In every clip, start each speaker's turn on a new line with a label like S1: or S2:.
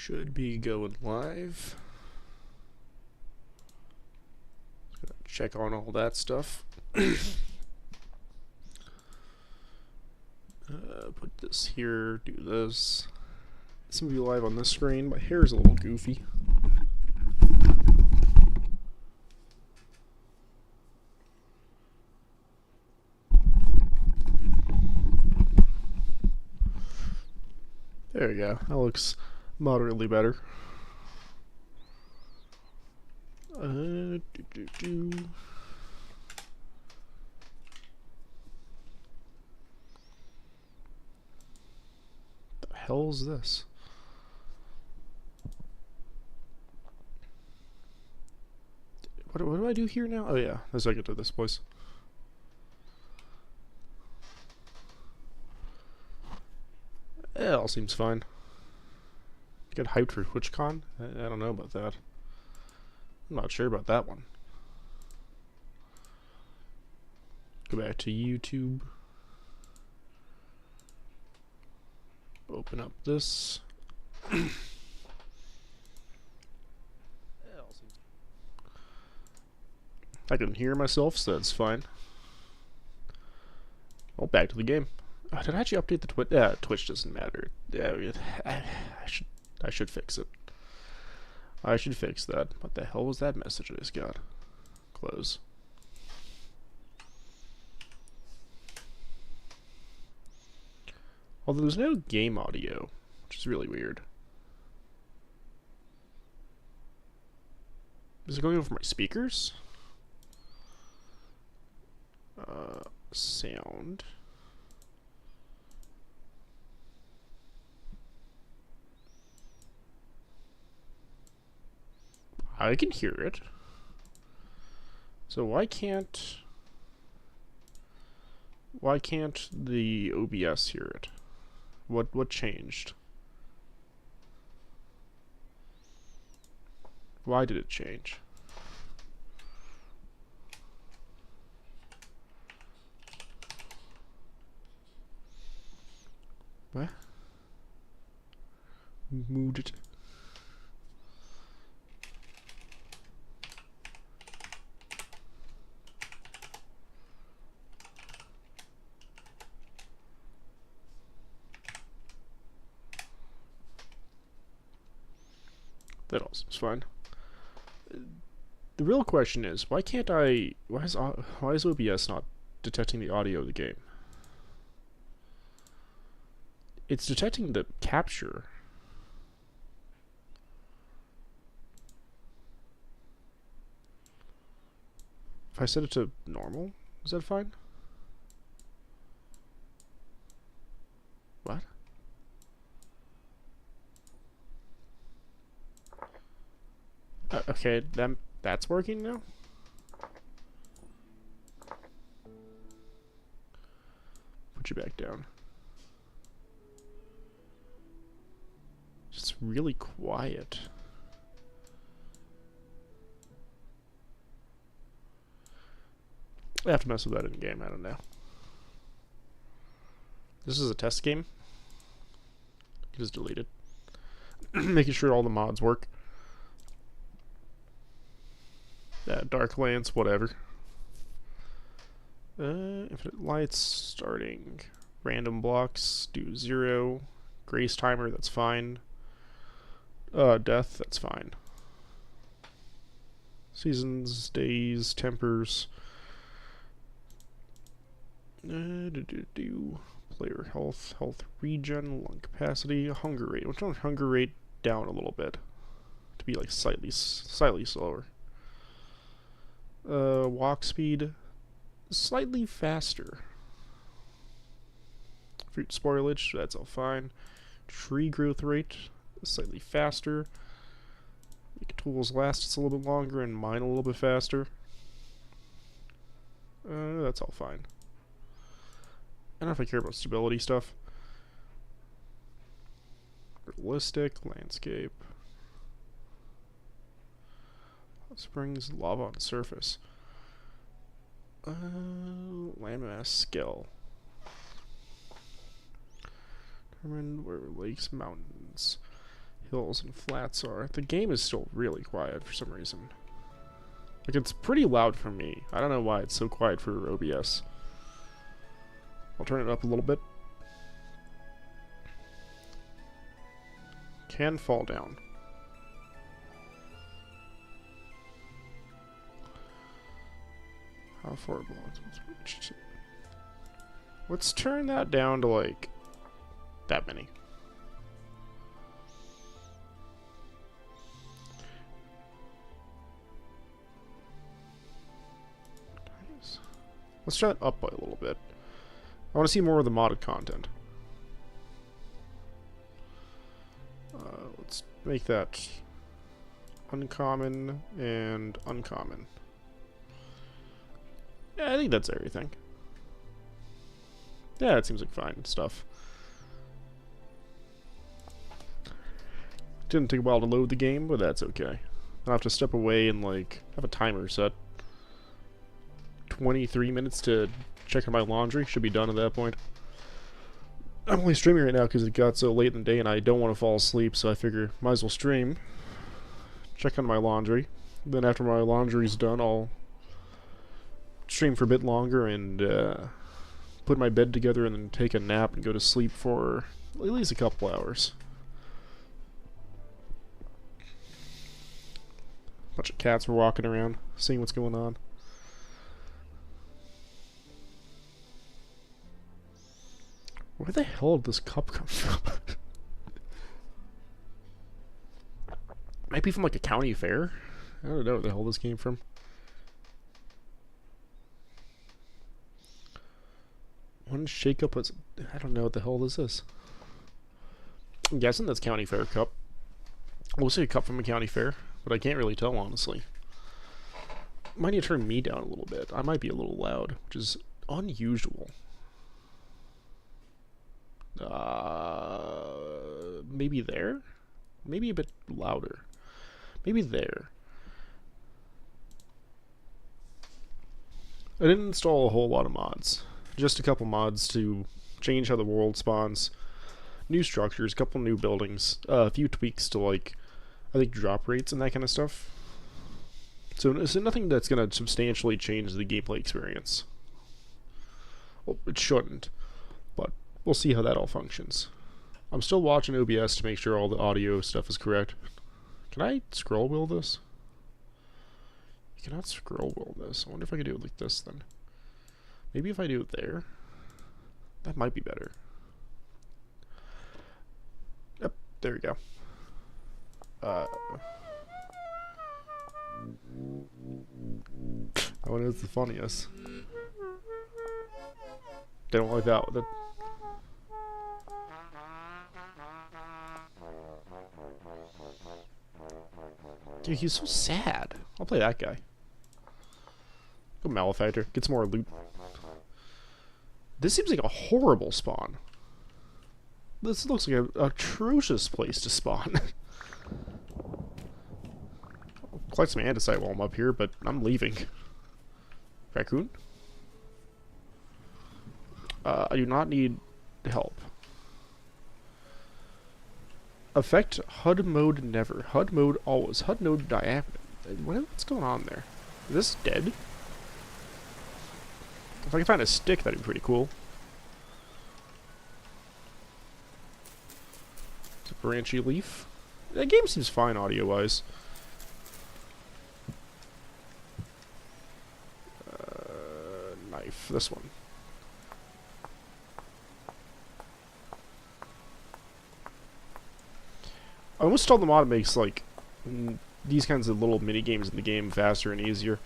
S1: Should be going live. Check on all that stuff. Put this here, do this. This will be live on this screen. My hair is a little goofy. There we go. That looks moderately better. Do. The hell's this? What do I do here now? Oh yeah, as I get to this place. It all seems fine. Get hyped for TwitchCon? I don't know about that. I'm not sure about that one. Go back to YouTube. Open up this. I can hear myself, so that's fine. Oh, back to the game. Did I actually update the Twitch? Twitch doesn't matter. I should fix it. I should fix that. What the hell was that message I just got? Close. Although there's no game audio, which is really weird. Is it going over my speakers? Sound. I can hear it. So why can't the OBS hear it? What changed? Why did it change? What? Moved it. That all seems fine. The real question is, why is OBS not detecting the audio of the game? It's detecting the capture. If I set it to normal, is that fine? What? Okay, that's working now? Put you back down. It's really quiet. I have to mess with that in game, I don't know. This is a test game. Just delete it. Making sure all the mods work. Darklands, whatever. Infinite lights, starting. Random blocks, do 0. Grace timer, that's fine. Death, that's fine. Seasons, days, tempers. Player health, health regen, lung capacity, hunger rate. Which one? Hunger rate down a little bit to be like slightly slower. Walk speed slightly faster. Fruit spoilage, that's all fine. Tree growth rate slightly faster. Make tools last just a little bit longer and mine a little bit faster. That's all fine. I don't know if I care about stability stuff. Realistic, landscape. Hot springs, lava on surface. Landmass scale. Determine where lakes, mountains, hills and flats are. The game is still really quiet for some reason. Like, it's pretty loud for me. I don't know why it's so quiet for OBS. I'll turn it up a little bit. Can fall down. How far blocks? Let's turn that down to like that many. Nice. Let's try that up by a little bit. I want to see more of the modded content. Let's make that uncommon and uncommon. Yeah, I think that's everything. Yeah, it seems like fine stuff. Didn't take a while to load the game, but that's okay. I'll have to step away and like have a timer set. 23 minutes to check on my laundry. Should be done at that point. I'm only streaming right now because it got so late in the day and I don't want to fall asleep, so I figure might as well stream. Check on my laundry. Then after my laundry's done, I'll stream for a bit longer and put my bed together and then take a nap and go to sleep for at least a couple hours. A bunch of cats were walking around, seeing what's going on. Where the hell did this cup come from? Might be from like a county fair. I don't know where the hell this came from. One shake-up was... I don't know what the hell this is. I'm guessing that's county fair cup. We'll say a cup from a county fair, but I can't really tell, honestly. Might need to turn me down a little bit. I might be a little loud, which is unusual. Maybe there? Maybe a bit louder. Maybe there. I didn't install a whole lot of mods. Just a couple mods to change how the world spawns. New structures, a couple new buildings, a few tweaks to like, I think drop rates and that kind of stuff. So it's nothing that's going to substantially change the gameplay experience. Well, it shouldn't, but we'll see how that all functions. I'm still watching OBS to make sure all the audio stuff is correct. Can I scroll wheel this? You cannot scroll wheel this. I wonder if I could do it like this then. Maybe if I do it there, that might be better. Yep, there we go. I wonder what's the funniest. Don't like that. Dude, he's so sad. I'll play that guy. Go Malefactor. Get some more loot. This seems like a horrible spawn. This looks like an atrocious place to spawn. I'll collect some andesite while I'm up here, but I'm leaving. Raccoon? I do not need help. Affect HUD mode never. HUD mode always. HUD mode diagonal. What's going on there? Is this dead? If I can find a stick, that'd be pretty cool. It's a branchy leaf. That game seems fine audio-wise. Knife. This one. I almost installed the mod that makes like these kinds of little mini games in the game faster and easier.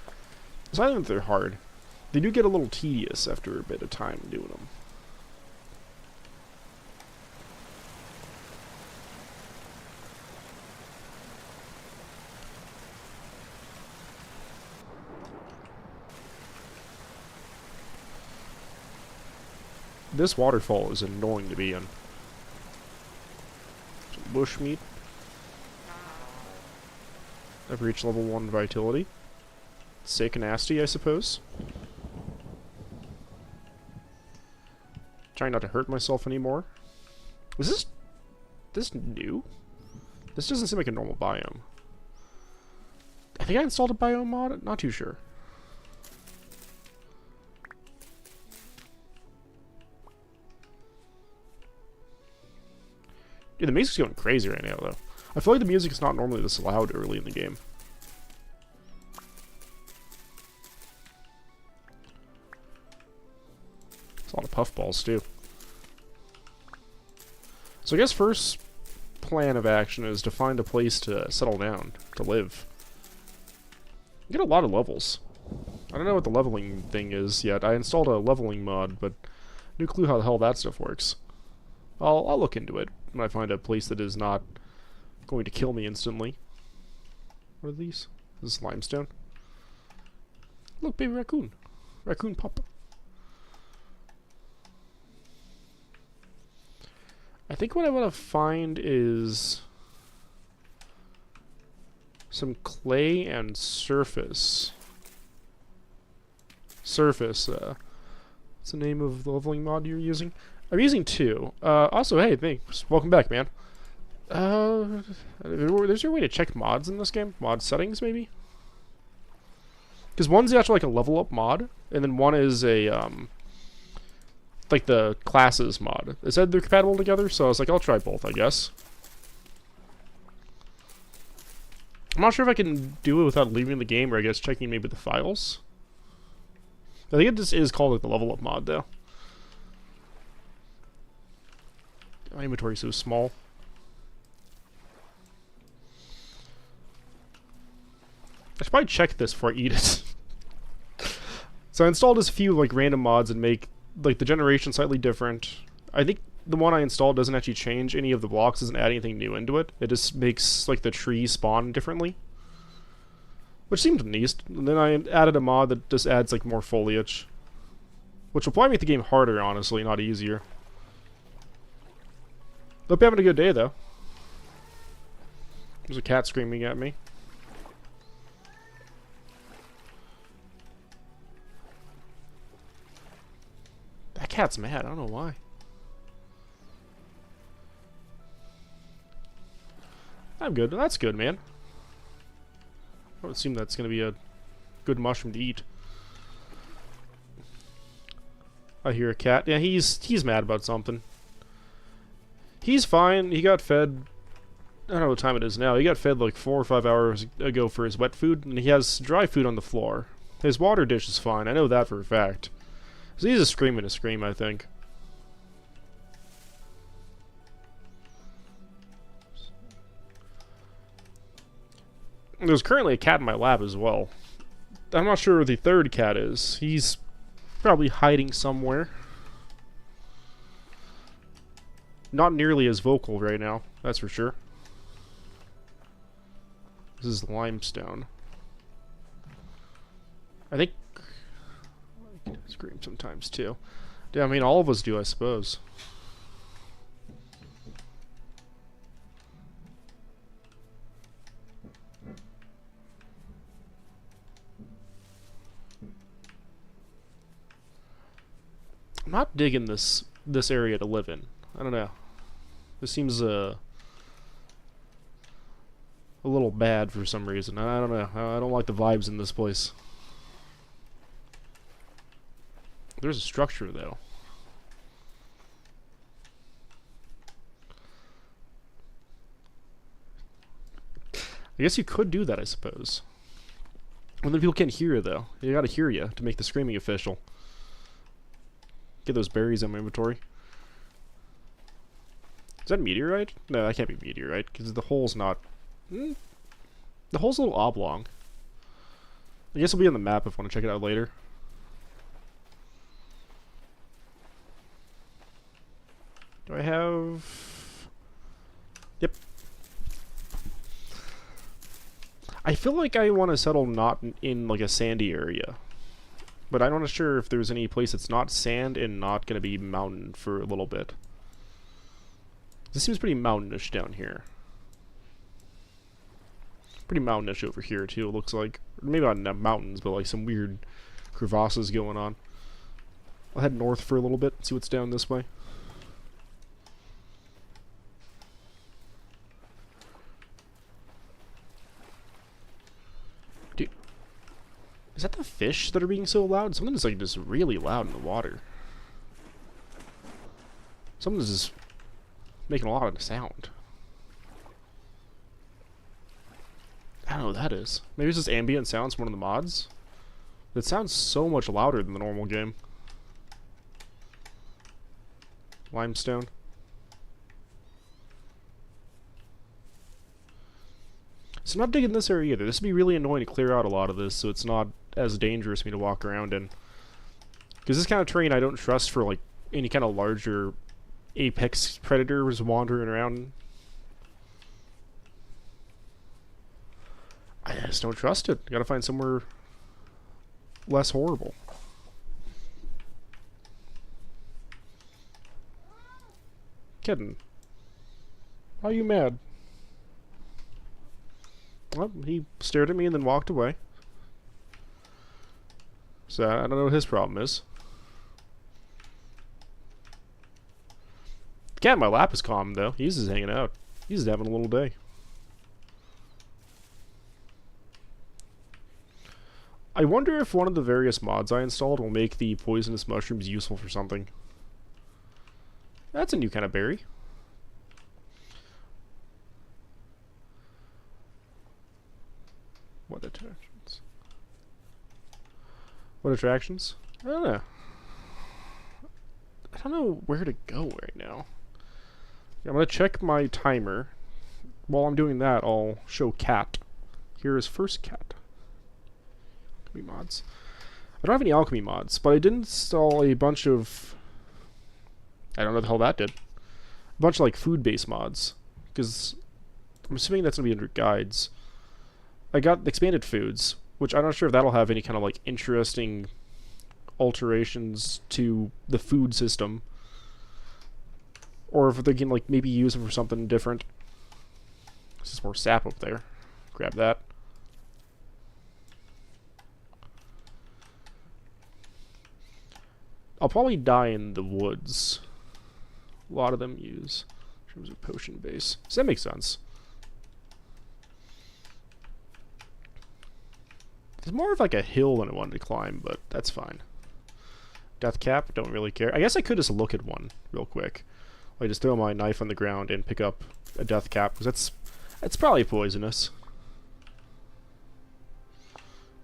S1: So I don't think they're hard. They do get a little tedious after a bit of time doing them. This waterfall is annoying to be in. Some bushmeat. I've reached level 1 vitality. Sick and nasty, I suppose. Trying not to hurt myself anymore. Is this new? This doesn't seem like a normal biome. I think I installed a biome mod? Not too sure. Dude, the music's going crazy right now, though. I feel like the music is not normally this loud early in the game. It's a lot of puffballs, too. So I guess first plan of action is to find a place to settle down, to live. You get a lot of levels. I don't know what the leveling thing is yet. I installed a leveling mod, but no clue how the hell that stuff works. I'll look into it when I find a place that is not going to kill me instantly. What are these? This is limestone. Look, baby raccoon. Raccoon papa. I think what I want to find is some clay and surface. Surface, what's the name of the leveling mod you're using? I'm using 2. Also, hey, thanks. Welcome back, man. Is there a way to check mods in this game? Mod settings, maybe? Because one's actually like a level up mod, and then one is a, like the classes mod. It said they're compatible together, so I was like, I'll try both, I guess. I'm not sure if I can do it without leaving the game, or I guess checking maybe the files. I think it just is called like the level up mod, though. My inventory is so small. I should probably check this before I eat it. So I installed just a few like random mods and make like the generation slightly different. I think the one I installed doesn't actually change any of the blocks, doesn't add anything new into it. It just makes like the tree spawn differently, which seemed nice. And then I added a mod that just adds like more foliage, which will probably make the game harder, honestly, not easier. Hope you're having a good day, though. There's a cat screaming at me. That cat's mad. I don't know why. I'm good. That's good, man. I would assume that's going to be a good mushroom to eat. I hear a cat. Yeah, he's mad about something. He's fine. He got fed. I don't know what time it is now. He got fed like 4 or 5 hours ago for his wet food, and he has dry food on the floor. His water dish is fine. I know that for a fact. So he's just screaming a scream, I think. There's currently a cat in my lab as well. I'm not sure where the third cat is. He's probably hiding somewhere. Not nearly as vocal right now, that's for sure. This is limestone. I think I scream sometimes too. Yeah, I mean all of us do, I suppose. I'm not digging this area to live in. I don't know. This seems a little bad for some reason. I don't know. I don't like the vibes in this place. There's a structure, though. I guess you could do that, I suppose. Well, then people can't hear you, though. You gotta hear you to make the screaming official. Get those berries in my inventory. Is that meteorite? No, that can't be meteorite, because the hole's not... The hole's a little oblong. I guess it'll be on the map if I want to check it out later. Do I have... Yep. I feel like I want to settle not in like a sandy area. But I'm not sure if there's any place that's not sand and not going to be mountain for a little bit. This seems pretty mountainish down here. Pretty mountainish over here too, it looks like. Maybe not mountains, but like some weird crevasses going on. I'll head north for a little bit, see what's down this way. Is that the fish that are being so loud? Something is like just really loud in the water. Something's just making a lot of sound. I don't know what that is. Maybe it's just ambient sounds from one of the mods? It sounds so much louder than the normal game. Limestone. So I'm not digging this area either. This would be really annoying to clear out a lot of this so it's not as dangerous for me to walk around in. Because this kind of terrain I don't trust for like any kind of larger apex predators wandering around. I just don't trust it. Gotta find somewhere less horrible. Kidding. Why are you mad? Well, he stared at me and then walked away. So I don't know what his problem is. The cat in my lap is calm though. He's just hanging out. He's just having a little day. I wonder if one of the various mods I installed will make the poisonous mushrooms useful for something. That's a new kind of berry. What attractions? What attractions? I don't know. I don't know where to go right now. I'm gonna check my timer. While I'm doing that, I'll show cat. Here is first cat. Alchemy mods. I don't have any alchemy mods, but I did install a bunch of... I don't know what the hell that did. A bunch of like food-based mods. Because I'm assuming that's gonna be under guides. I got expanded foods, which I'm not sure if that'll have any kind of like interesting alterations to the food system. Or if they can like maybe use it for something different. This is more sap up there. Grab that. I'll probably die in the woods. A lot of them use in terms of potion base. So that makes sense. It's more of like a hill than I wanted to climb, but that's fine. Death cap, don't really care. I guess I could just look at one real quick. Like just throw my knife on the ground and pick up a death cap, because that's probably poisonous.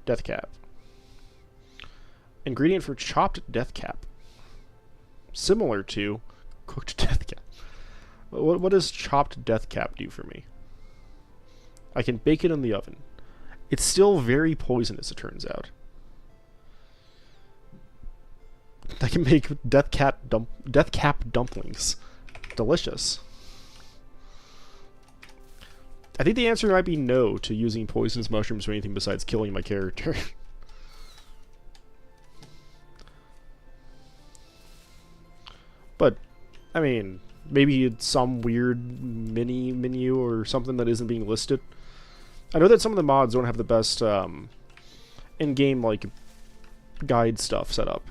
S1: Death cap. Ingredient for chopped death cap. Similar to cooked death cap. What does chopped death cap do for me? I can bake it in the oven. It's still very poisonous, it turns out. I can make death cap dumplings. Delicious. I think the answer might be no to using poisonous mushrooms for anything besides killing my character. But, I mean, maybe it's some weird mini menu or something that isn't being listed. I know that some of the mods don't have the best in-game like guide stuff set up.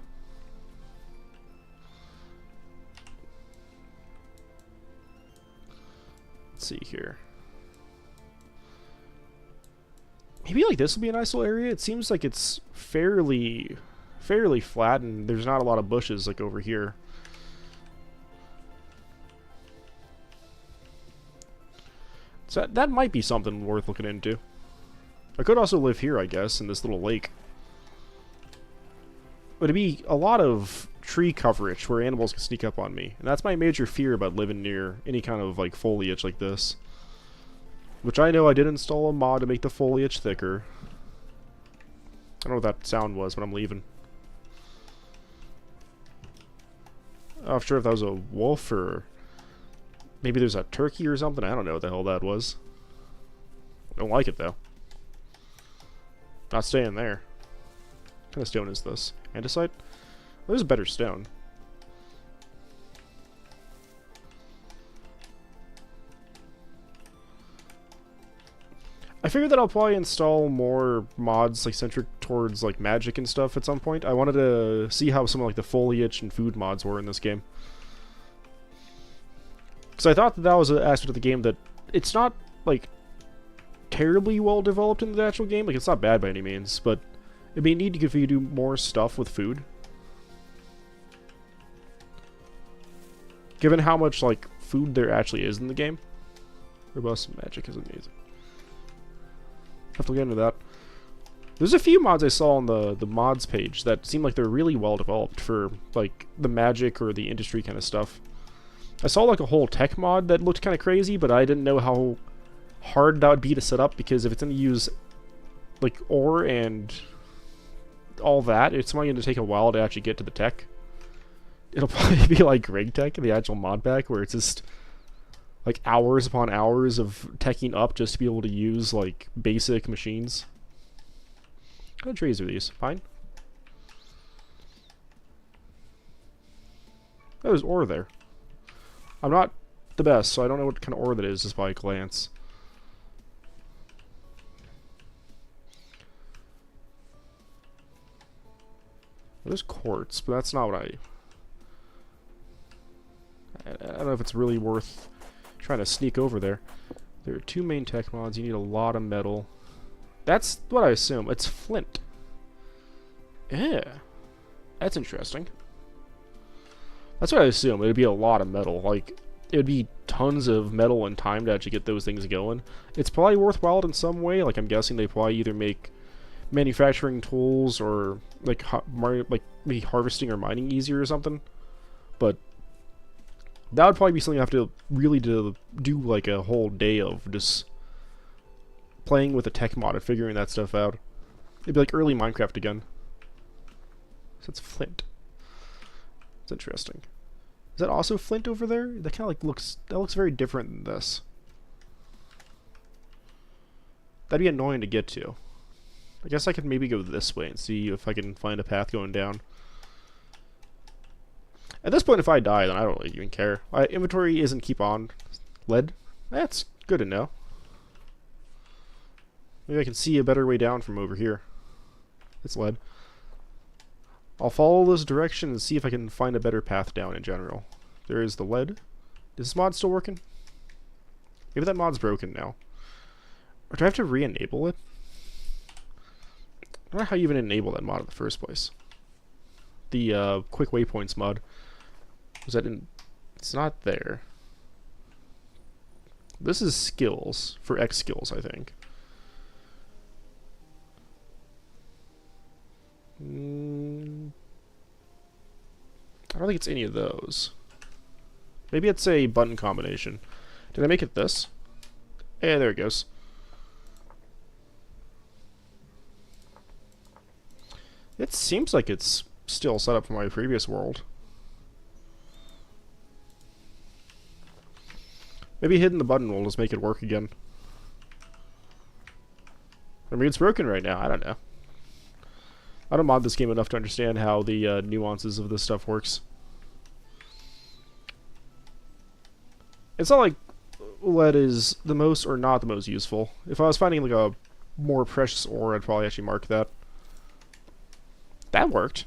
S1: Let's see here. Maybe like this will be a nice little area. It seems like it's fairly flat and there's not a lot of bushes like over here. So that might be something worth looking into. I could also live here, I guess, in this little lake. But it'd be a lot of tree coverage where animals can sneak up on me. And that's my major fear about living near any kind of like foliage like this. Which I know I did install a mod to make the foliage thicker. I don't know what that sound was, but I'm leaving. I'm not sure if that was a wolf or... maybe there's a turkey or something. I don't know what the hell that was. I don't like it though. Not staying there. What kind of stone is this? Andesite? Well, there's a better stone. I figured that I'll probably install more mods like centric towards like magic and stuff at some point. I wanted to see how some of like the foliage and food mods were in this game. Because I thought that was an aspect of the game that it's not, like, terribly well developed in the actual game. Like, it's not bad by any means, but It'd be neat if you could do more stuff with food. Given how much, like, food there actually is in the game. Robust magic is amazing. Have to get into that. There's a few mods I saw on the mods page that seem like they're really well developed for, like, the magic or the industry kind of stuff. I saw, like, a whole tech mod that looked kind of crazy, but I didn't know how hard that would be to set up, because if it's going to use, like, ore and all that, it's probably going to take a while to actually get to the tech. It'll probably be like Greg Tech in the actual mod pack, where it's just like hours upon hours of teching up just to be able to use, like, basic machines. What kind of trees are these? Fine. Oh, there's ore there. I'm not the best, so I don't know what kind of ore that is just by a glance. There's quartz, but that's not what I don't know if it's really worth trying to sneak over there. There are 2 main tech mods. You need a lot of metal. That's what I assume. It's flint. Yeah. That's interesting. That's what I assume. It would be a lot of metal. Like, it would be tons of metal and time to actually get those things going. It's probably worthwhile in some way. Like, I'm guessing they probably either make manufacturing tools or, like, maybe harvesting or mining easier or something. But that would probably be something I have to really do, like, a whole day of just playing with a tech mod and figuring that stuff out. It'd be like early Minecraft again. So it's flint. It's interesting. Is that also flint over there? That kind of like looks very different than this. That'd be annoying to get to. I guess I could maybe go this way and see if I can find a path going down. At this point, if I die, then I don't really even care. My inventory isn't keep on. Lead? That's good to know. Maybe I can see a better way down from over here. It's lead. I'll follow this direction and see if I can find a better path down in general. There is the lead. Is this mod still working? Maybe that mod's broken now. Or do I have to re-enable it? I don't know how you even enable that mod in the first place. The quick waypoints mod. Was that in? It's not there. This is skills for X skills, I think. I don't think it's any of those. Maybe it's a button combination. Did I make it this? Yeah, there it goes. It seems like it's still set up for my previous world. Maybe hitting the button will just make it work again. I mean, it's broken right now. I don't know. I don't mod this game enough to understand how the nuances of this stuff works. It's not like lead is the most or not the most useful. If I was finding like a more precious ore, I'd probably actually mark that. That worked.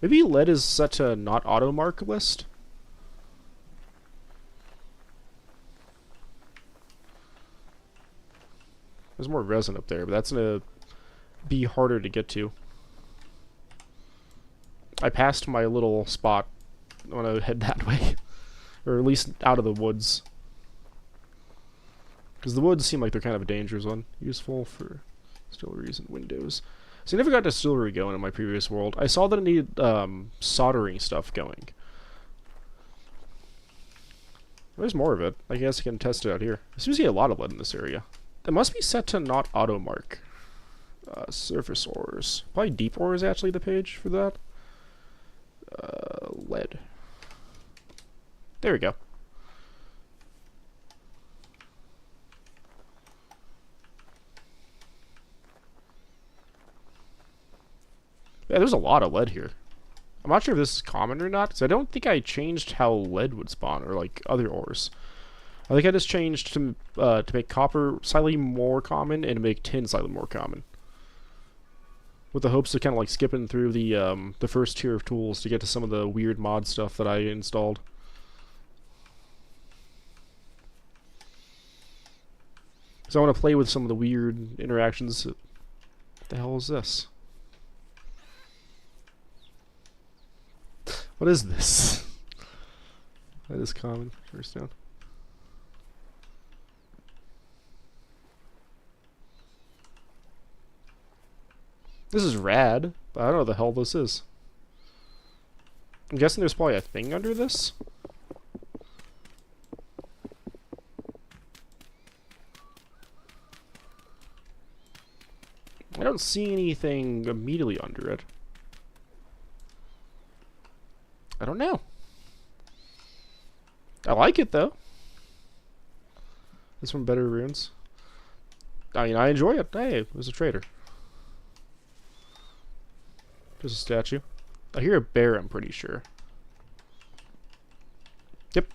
S1: Maybe lead is set to not auto mark list. There's more resin up there, but that's gonna be harder to get to. I passed my little spot. I want to head that way. Or at least out of the woods. Because the woods seem like they're kind of a dangerous one. Useful for distilleries and windows. So I never got distillery going in my previous world. I saw that it needed soldering stuff going. There's more of it. I guess I can test it out here. There seems to be a lot of lead in this area. It must be set to not auto mark. Surface ores. Probably deep ore is actually the page for that. Lead. There we go. Yeah, there's a lot of lead here. I'm not sure if this is common or not, because I don't think I changed how lead would spawn, or like other ores. I think I just changed to make copper slightly more common and to make tin slightly more common, with the hopes of kind of like skipping through the first tier of tools to get to some of the weird mod stuff that I installed. So I want to play with some of the weird interactions. The hell is this? What is this? That is common. First down. This is rad, but I don't know what the hell this is. I'm guessing there's probably a thing under this? I don't see anything immediately under it. I don't know. I like it, though. This one better runes. I mean, I enjoy it. Hey, it was a trader. There's a statue. I hear a bear, I'm pretty sure. Yep.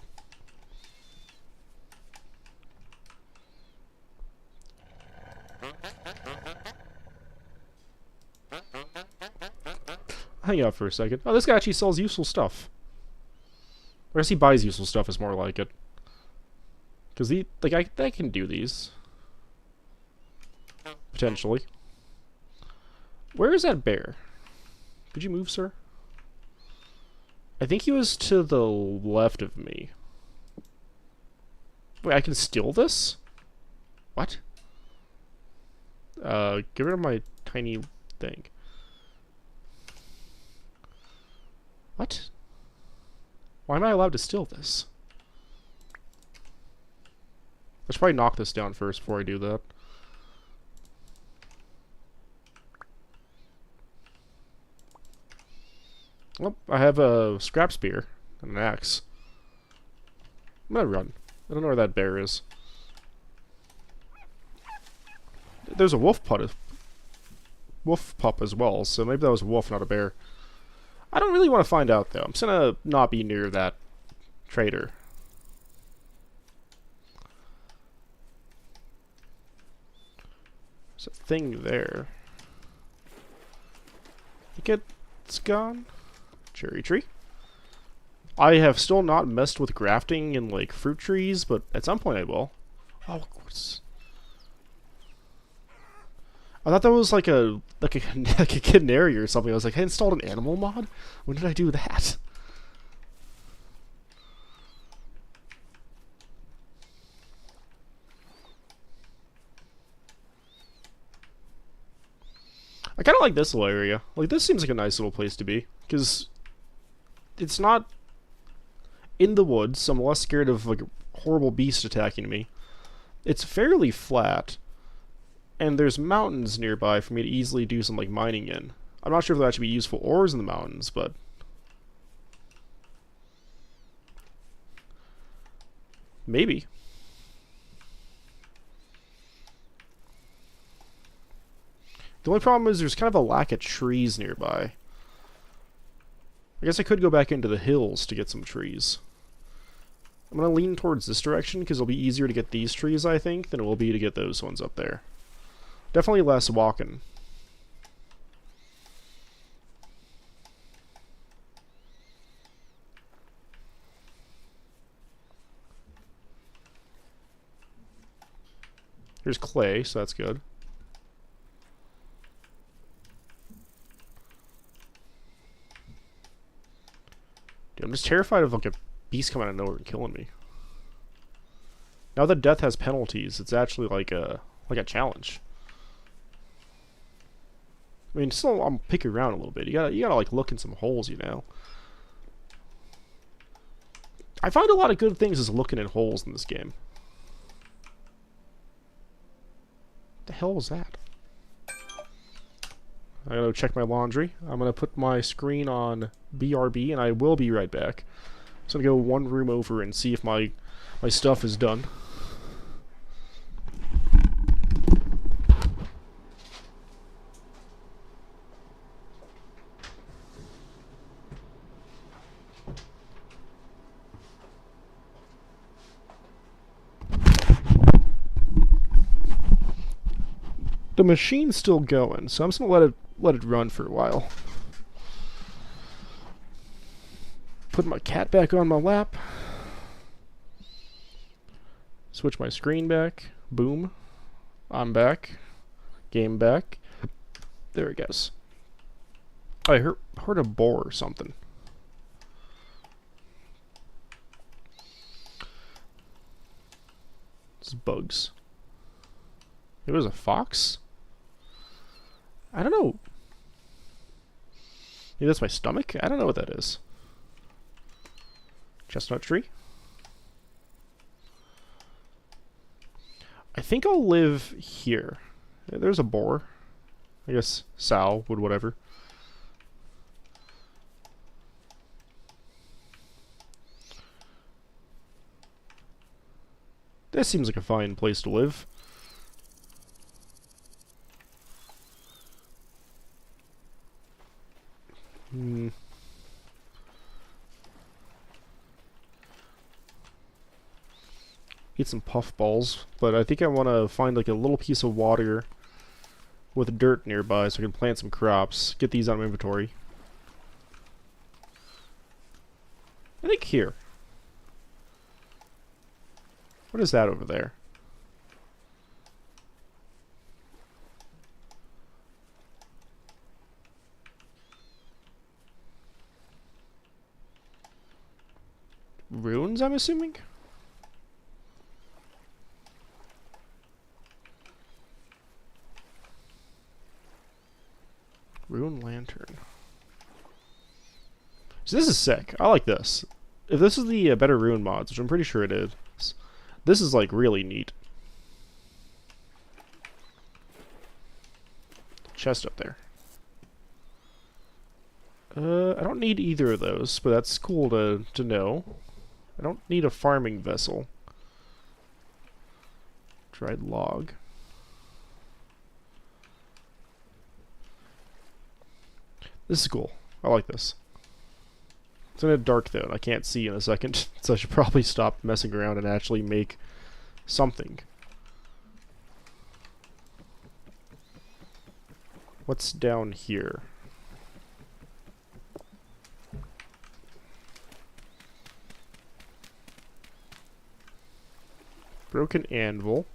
S1: Hang out for a second. Oh, this guy actually sells useful stuff. Or I guess he buys useful stuff is more like it. Because I can do these. Potentially. Where is that bear? Could you move, sir? I think he was to the left of me. Wait, I can steal this? What? Get rid of my tiny thing. What? Why am I allowed to steal this? I should probably knock this down first before I do that. Well, I have a scrap spear and an axe. I'm gonna run. I don't know where that bear is. There's a wolf pup as well, so maybe that was a wolf, not a bear. I don't really want to find out, though. I'm just gonna not be near that trader. There's a thing there. I think it's gone. Cherry tree. I have still not messed with grafting in like fruit trees, but at some point I will. Oh, of course. I thought that was like a like a canary or something. I was like, I installed an animal mod? When did I do that? I kind of like this little area. Like, this seems like a nice little place to be. Because it's not in the woods, so I'm less scared of, like, a horrible beast attacking me. It's fairly flat. And there's mountains nearby for me to easily do some, like, mining in. I'm not sure if there actually be useful ores in the mountains, but... maybe. The only problem is there's kind of a lack of trees nearby. I guess I could go back into the hills to get some trees. I'm going to lean towards this direction because it'll be easier to get these trees, I think, than it will be to get those ones up there. Definitely less walking. Here's clay, so that's good. Dude, I'm just terrified of like a beast coming out of nowhere and killing me. Now that death has penalties, it's actually like a challenge. I mean, still, I'm picking around a little bit. You gotta like look in some holes, you know. I find a lot of good things as looking in holes in this game. What the hell was that? I gotta check my laundry. I'm gonna put my screen on BRB, and I will be right back. So I'm gonna go one room over and see if my stuff is done. The machine's still going, so I'm just gonna let it run for a while. Put my cat back on my lap. Switch my screen back. Boom. I'm back. Game back. There it goes. I heard a boar or something. It's bugs. It was a fox? I don't know. Maybe that's my stomach? I don't know what that is. Chestnut tree? I think I'll live here. There's a boar. I guess sow would whatever. This seems like a fine place to live. Eat some puffballs, but I think I want to find like a little piece of water with dirt nearby so I can plant some crops. Get these out of my inventory. I think here. What is that over there? Runes, I'm assuming? Rune lantern. So this is sick. I like this. If this is the better rune mods, which I'm pretty sure it is, this is like really neat. Chest up there. I don't need either of those, but that's cool to know. I don't need a farming vessel. Dried log. This is cool. I like this. It's in a dark though, and I can't see in a second, so I should probably stop messing around and actually make something. What's down here? Broken anvil.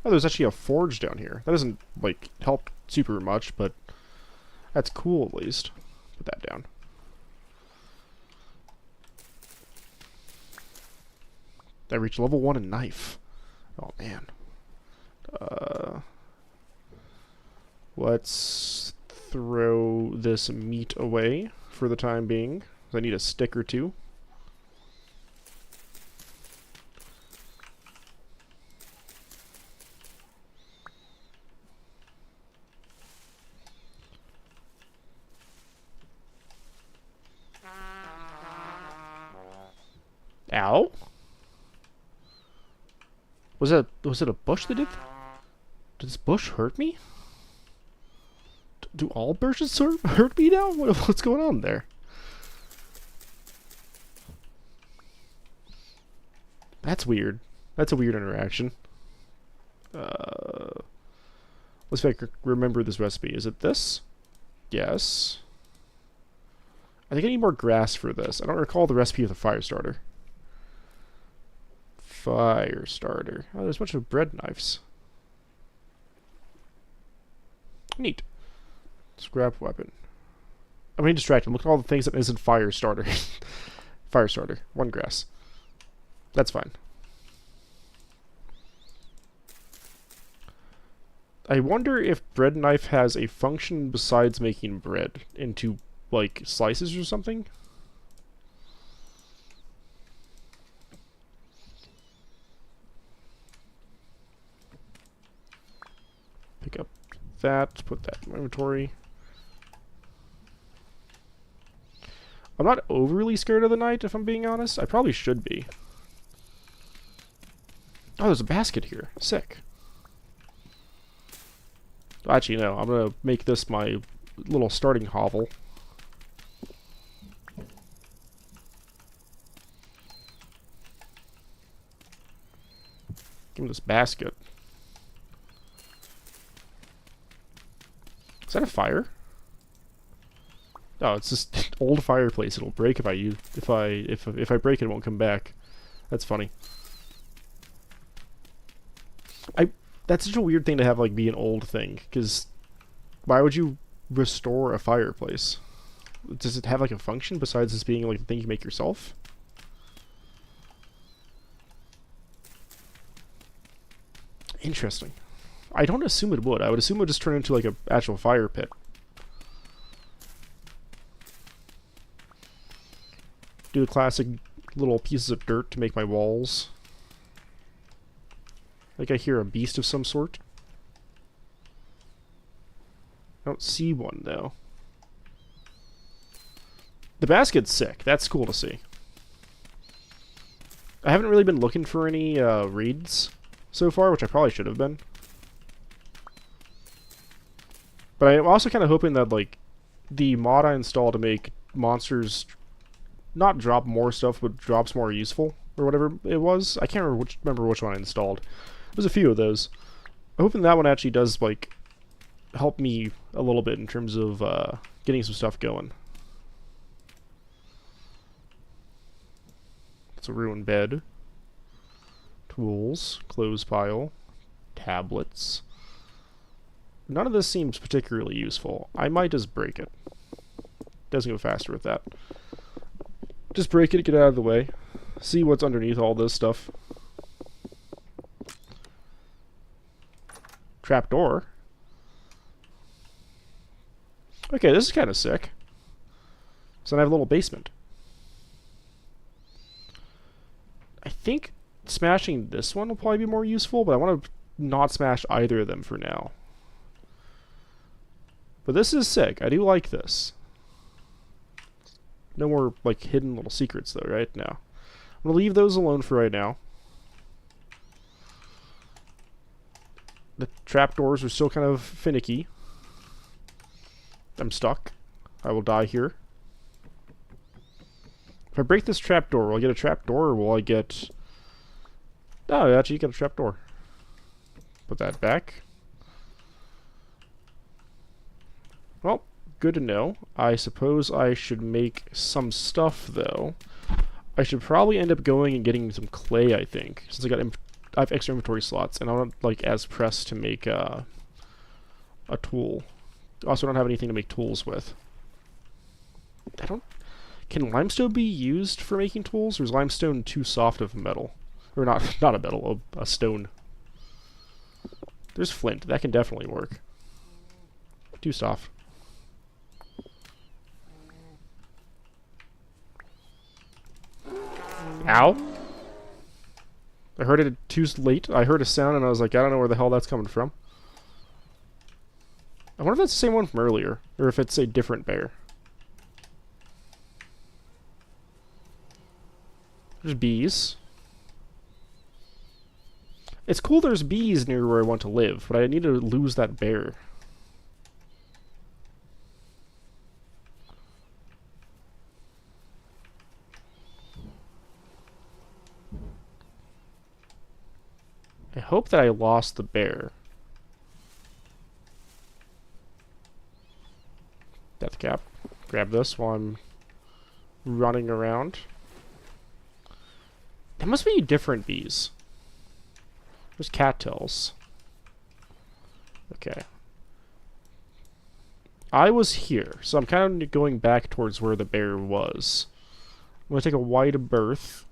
S1: Oh, there's actually a forge down here. That doesn't, like, help super much, but that's cool at least. Put that down. I reached level 1 in knife. Oh, man. Let's throw this meat away for the time being. I need a stick or two. Ow? Was it a bush that did? Did this bush hurt me? Do all bushes hurt me now? What's going on there? That's weird. That's a weird interaction. Let's see if I can remember this recipe. Is it this? Yes. I think I need more grass for this. I don't recall the recipe of the fire starter. Fire starter. Oh, there's a bunch of bread knives. Neat. Scrap weapon. I'm getting distracted. Look at all the things that isn't fire starter. Fire starter. 1 grass. That's fine. I wonder if bread knife has a function besides making bread into, like, slices or something? Pick up that, put that in my inventory. I'm not overly scared of the night, if I'm being honest. I probably should be. Oh, there's a basket here. Sick. Actually, no. I'm gonna make this my little starting hovel. Give me this basket. Is that a fire? Oh, it's just an old fireplace. It'll break if I break it, it won't come back. That's funny. I That's such a weird thing to have like be an old thing, because why would you restore a fireplace? Does it have like a function besides this being like the thing you make yourself? Interesting. I don't assume it would. I would assume it would just turn into like a actual fire pit. Do the classic little pieces of dirt to make my walls. Like I hear a beast of some sort. I don't see one though. The basket's sick. That's cool to see. I haven't really been looking for any raids so far, which I probably should have been. But I'm also kind of hoping that like the mod I installed to make monsters not drop more stuff, but drops more useful, or whatever it was. I can't remember which one I installed. There's a few of those. I'm hoping that one actually does like help me a little bit in terms of getting some stuff going. It's a ruined bed. Tools, clothes pile, tablets. None of this seems particularly useful. I might just break it. Doesn't go faster with that. Just break it, get out of the way. See what's underneath all this stuff. Trapdoor. Okay, this is kind of sick. So then I have a little basement. I think smashing this one will probably be more useful, but I want to not smash either of them for now. But this is sick. I do like this. No more, like, hidden little secrets, though, right? No. I'm going to leave those alone for right now. The trapdoors are still kind of finicky. I'm stuck. I will die here. If I break this trapdoor, will I get a trapdoor, or will I get... Oh, actually, you get a trapdoor. Put that back. Well, good to know. I suppose I should make some stuff, though. I should probably end up going and getting some clay, I think, since I have extra inventory slots, and I don't like as pressed to make a tool. Also, don't have anything to make tools with. Can limestone be used for making tools, or is limestone too soft of a metal? Or not a metal, a stone. There's flint. That can definitely work. Too soft. Ow! I heard it too late. I heard a sound and I was like, I don't know where the hell that's coming from. I wonder if that's the same one from earlier, or if it's a different bear. There's bees. It's cool there's bees near where I want to live, but I need to lose that bear. I hope that I lost the bear. Death cap. Grab this while I'm running around. There must be different bees. There's cattails. Okay. I was here, so I'm kind of going back towards where the bear was. I'm going to take a wide berth.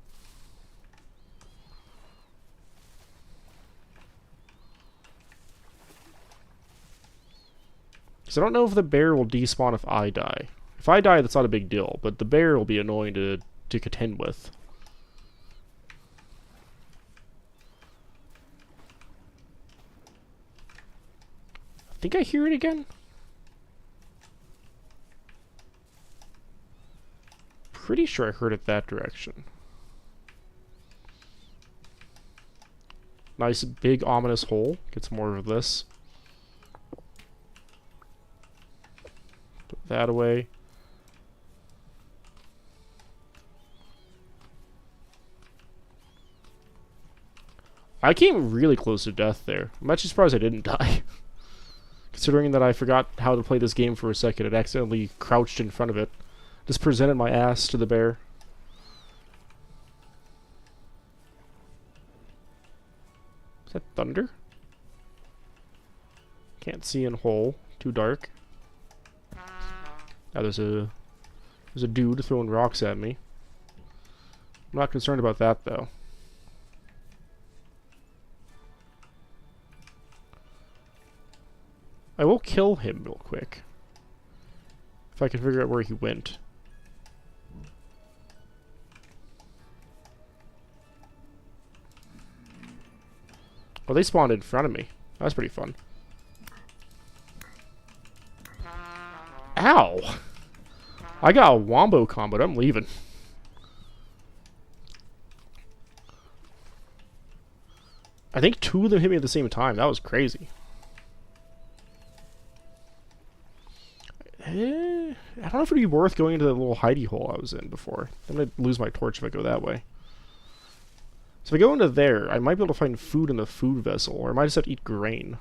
S1: Because I don't know if the bear will despawn if I die. If I die, that's not a big deal, but the bear will be annoying to contend with. I think I hear it again. Pretty sure I heard it that direction. Nice big ominous hole. Get some more of this. Put that away. I came really close to death there. I'm actually surprised I didn't die. Considering that I forgot how to play this game for a second and accidentally crouched in front of it. Just presented my ass to the bear. Is that thunder? Can't see in hole. Too dark. Now there's a dude throwing rocks at me. I'm not concerned about that though. I will kill him real quick. If I can figure out where he went. Oh, they spawned in front of me. That's pretty fun. Ow! I got a wombo combo. I'm leaving. I think 2 of them hit me at the same time. That was crazy. I don't know if it'd be worth going into the little hidey hole I was in before. I'm gonna lose my torch if I go that way. So if I go into there, I might be able to find food in the food vessel, or I might just have to eat grain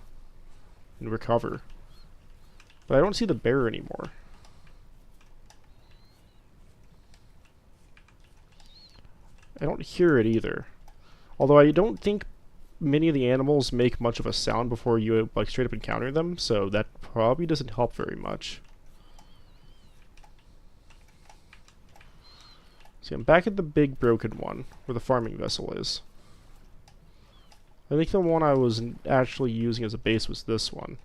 S1: and recover. But I don't see the bear anymore. I don't hear it either. Although I don't think many of the animals make much of a sound before you like straight up encounter them, so that probably doesn't help very much. See, I'm back at the big broken one, where the farming vessel is. I think the one I was actually using as a base was this one.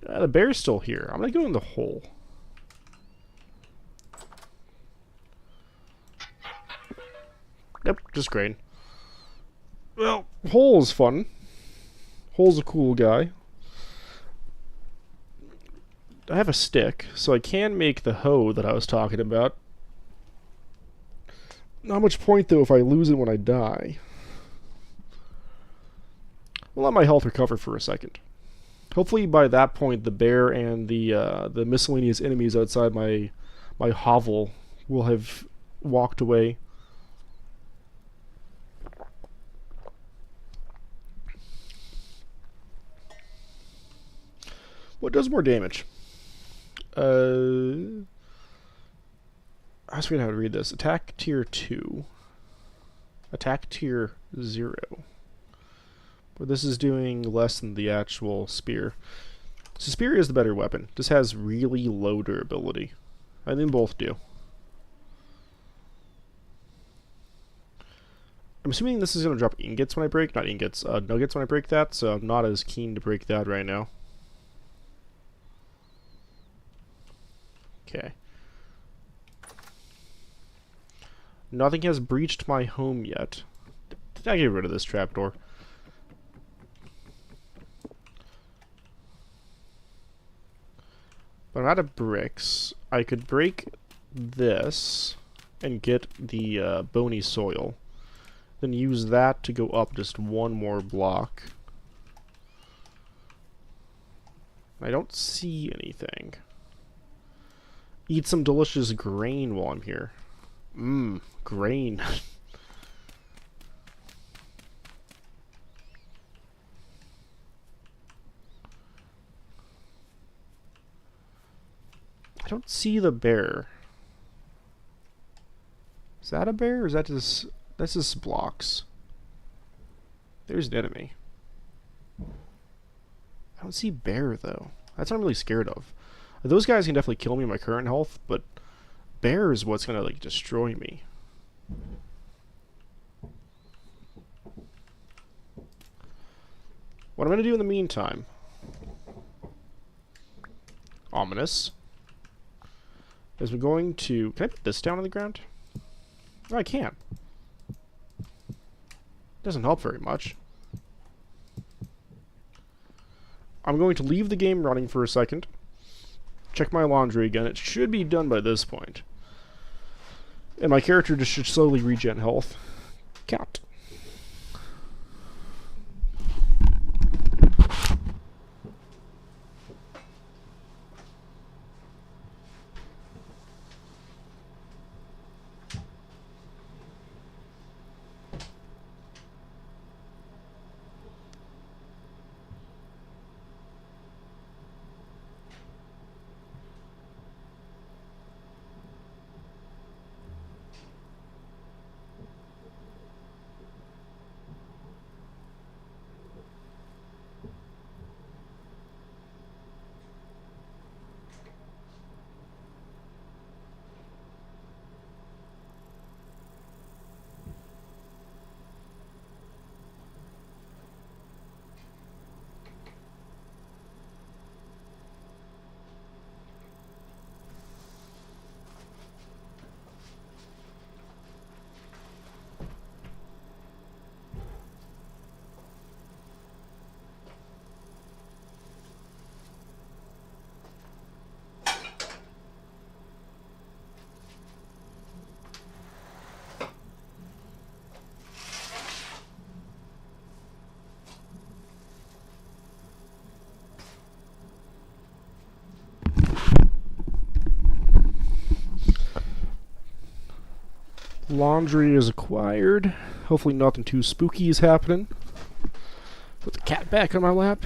S1: The bear's still here. I'm gonna go in the hole. Yep, just grain. Well, hole is fun. Hole's a cool guy. I have a stick, so I can make the hoe that I was talking about. Not much point, though, if I lose it when I die. We'll let my health recover for a second. Hopefully, by that point, the bear and the miscellaneous enemies outside my hovel will have walked away. What does more damage? I was forgetting how to read this. Attack tier 2. Attack tier 0. But this is doing less than the actual spear. So spear is the better weapon. This has really low durability. I think both do. I'm assuming this is going to drop ingots when I break. Not ingots, nuggets when I break that, so I'm not as keen to break that right now. Okay. Nothing has breached my home yet. Did I get rid of this trapdoor? But I'm out of bricks. I could break this and get the bony soil. Then use that to go up just one more block. I don't see anything. Eat some delicious grain while I'm here. Mmm, grain. I don't see the bear. Is that a bear or is that just... That's just blocks. There's an enemy. I don't see bear though. That's what I'm really scared of. Those guys can definitely kill me in my current health, but bear is what's gonna like destroy me. What I'm gonna do in the meantime, ominous, is we're going to... Can I put this down on the ground? No, I can't. Doesn't help very much. I'm going to leave the game running for a second. Check my laundry again. It should be done by this point. And my character just should slowly regen health. Cat. Laundry is acquired. Hopefully nothing too spooky is happening. Put the cat back on my lap.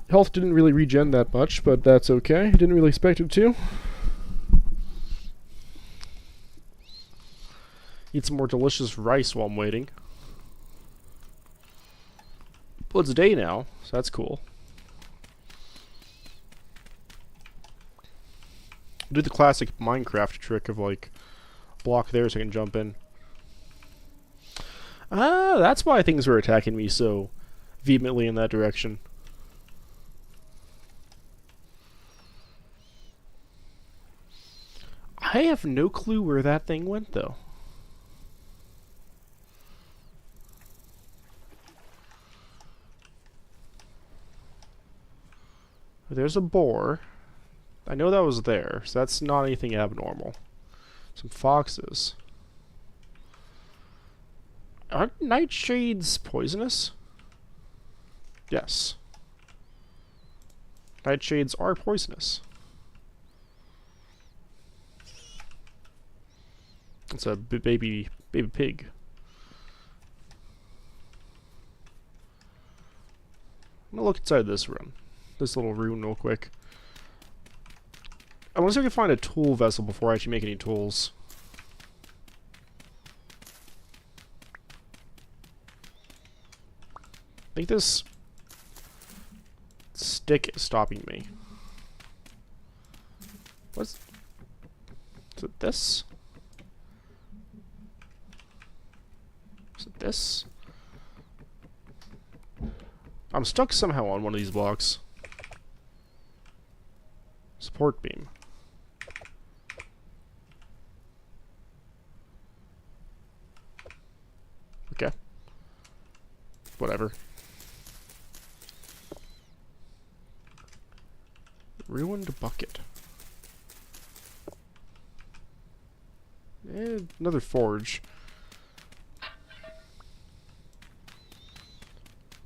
S1: Health didn't really regen that much, but that's okay. Didn't really expect it to. Eat some more delicious rice while I'm waiting. Well, it's day now, so that's cool. Do the classic Minecraft trick of, like, block there so I can jump in. Ah, that's why things were attacking me so vehemently in that direction. I have no clue where that thing went, though. There's a boar. I know that was there, so that's not anything abnormal. Some foxes. Aren't nightshades poisonous? Yes. Nightshades are poisonous. It's a baby pig. I'm gonna look inside this room. This little room real quick. I want to see if I can find a tool vessel before I actually make any tools. I think this stick is stopping me. Is it this? Is it this? I'm stuck somehow on one of these blocks. Support beam. Okay. Whatever. Ruined bucket. Another forge.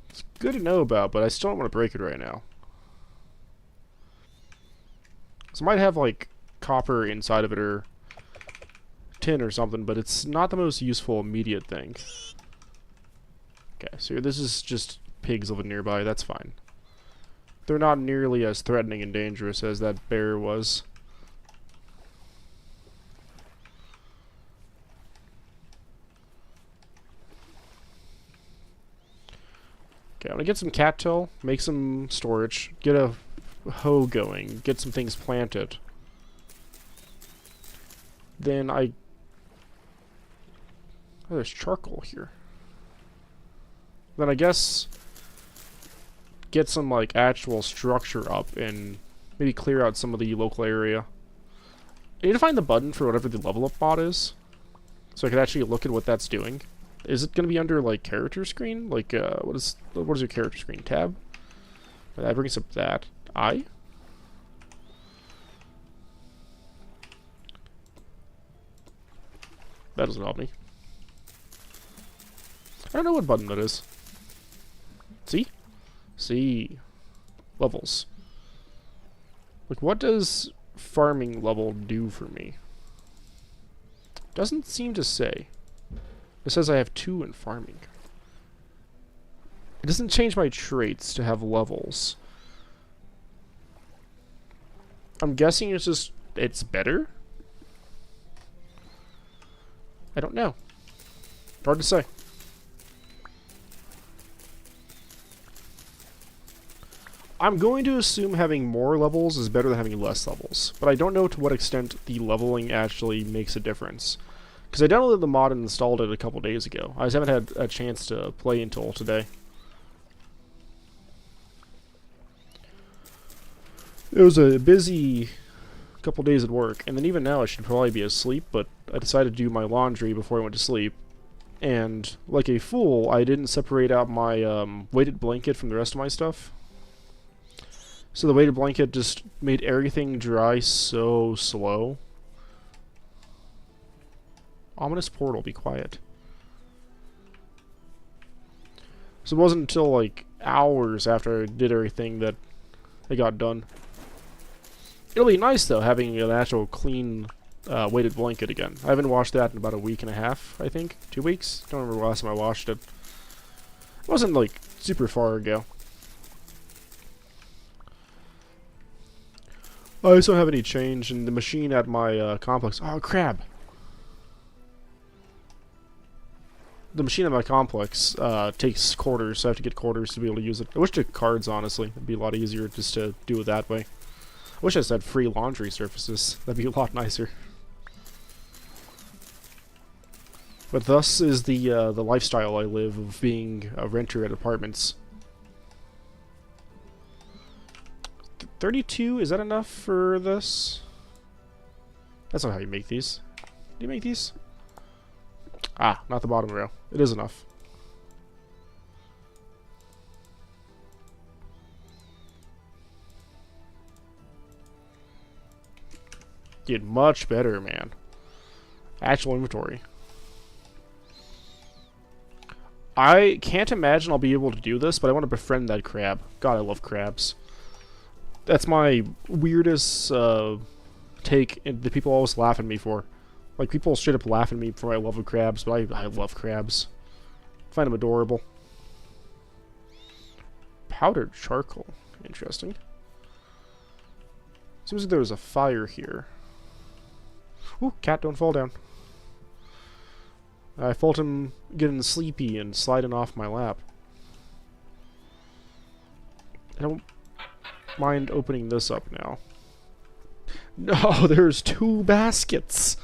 S1: It's good to know about, but I still don't want to break it right now. So it might have, like, copper inside of it or tin or something, but it's not the most useful immediate thing. Okay, so this is just pigs living nearby. That's fine. They're not nearly as threatening and dangerous as that bear was. Okay, I'm gonna get some cattail, make some storage, get a hoe going, get some things planted. Then oh, there's charcoal here. Then I guess get some, like, actual structure up and maybe clear out some of the local area. I need to find the button for whatever the level up bot is, so I can actually look at what that's doing. Is it going to be under, like, character screen? Like, what is your character screen? Tab? That brings up that. I? That doesn't help me. I don't know what button that is. See? See. Levels. Like, what does farming level do for me? Doesn't seem to say. It says I have 2 in farming. It doesn't change my traits to have levels. I'm guessing it's just, it's better? I don't know. Hard to say. I'm going to assume having more levels is better than having less levels, but I don't know to what extent the leveling actually makes a difference. Because I downloaded the mod and installed it a couple days ago. I just haven't had a chance to play until today. It was a busy couple days at work, and then even now I should probably be asleep, but I decided to do my laundry before I went to sleep. And, like a fool, I didn't separate out my weighted blanket from the rest of my stuff. So the weighted blanket just made everything dry so slow. Ominous portal, be quiet. So it wasn't until, like, hours after I did everything that it got done. It'll be nice, though, having an actual clean weighted blanket again. I haven't watched that in about a week and a half, I think. 2 weeks? Don't remember the last time I watched it. It wasn't, like, super far ago. I just don't have any change in the machine at my complex. Oh, crab! The machine at my complex takes quarters, so I have to get quarters to be able to use it. I wish it took cards, honestly. It'd be a lot easier just to do it that way. I wish I just had free laundry surfaces. That'd be a lot nicer. But thus is the lifestyle I live of being a renter at apartments. 32? Is that enough for this? That's not how you make these. Do you make these? Ah, not the bottom row. It is enough. Dude, much better, man. Actual inventory. I can't imagine I'll be able to do this, but I want to befriend that crab. God, I love crabs. That's my weirdest take, and the people always laugh at me for. Like, people straight up laugh at me for my love of crabs, but I love crabs. I find them adorable. Powdered charcoal. Interesting. Seems like there was a fire here. Ooh, cat, don't fall down. I felt him getting sleepy and sliding off my lap. I don't mind opening this up now. No, there's 2 baskets!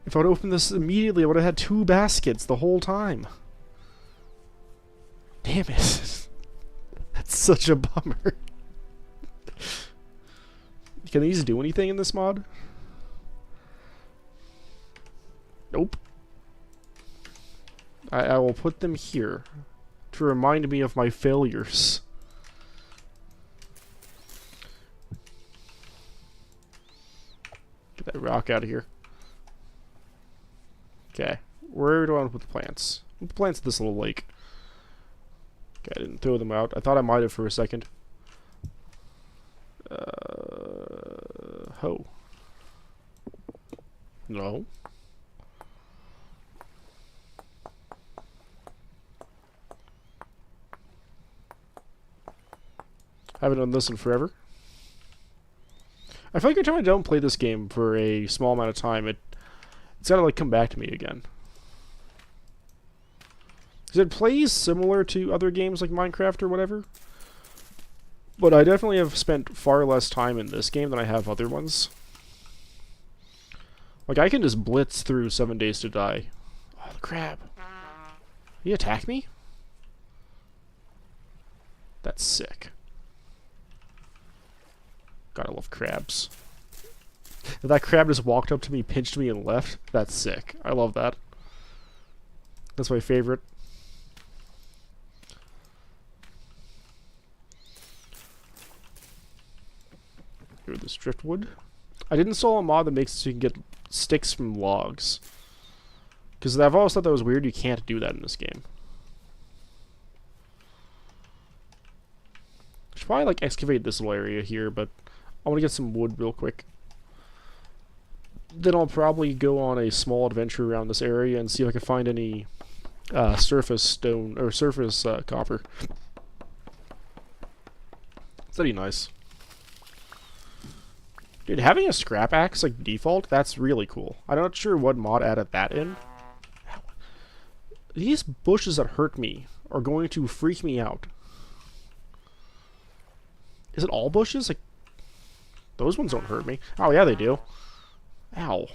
S1: If I would open this immediately, I would have had 2 baskets the whole time. Damn it. That's such a bummer. Can these do anything in this mod? Nope. I will put them here to remind me of my failures. Get that rock out of here. Okay. Where do I want to put the plants? Put the plants at this little lake. Okay, I didn't throw them out. I thought I might have for a second. Ho. No. I haven't done this in forever. I feel like every time I don't play this game for a small amount of time, it's gotta like come back to me again. Because it plays similar to other games like Minecraft or whatever. But I definitely have spent far less time in this game than I have other ones. Like, I can just blitz through 7 Days to Die. Oh, the crab. He attack me? That's sick. God, I love crabs. If that crab just walked up to me, pinched me, and left, that's sick. I love that. That's my favorite. Here, this driftwood. I didn't install a mod that makes it so you can get sticks from logs. Because I've always thought that was weird. You can't do that in this game. I should probably like excavate this little area here, but I want to get some wood real quick. Then I'll probably go on a small adventure around this area and see if I can find any surface stone or surface copper. That'd be nice. Dude, having a scrap axe like default, that's really cool. I'm not sure what mod added that in. These bushes that hurt me are going to freak me out. Is it all bushes? Like, those ones don't hurt me. Oh, yeah, they do. Ow.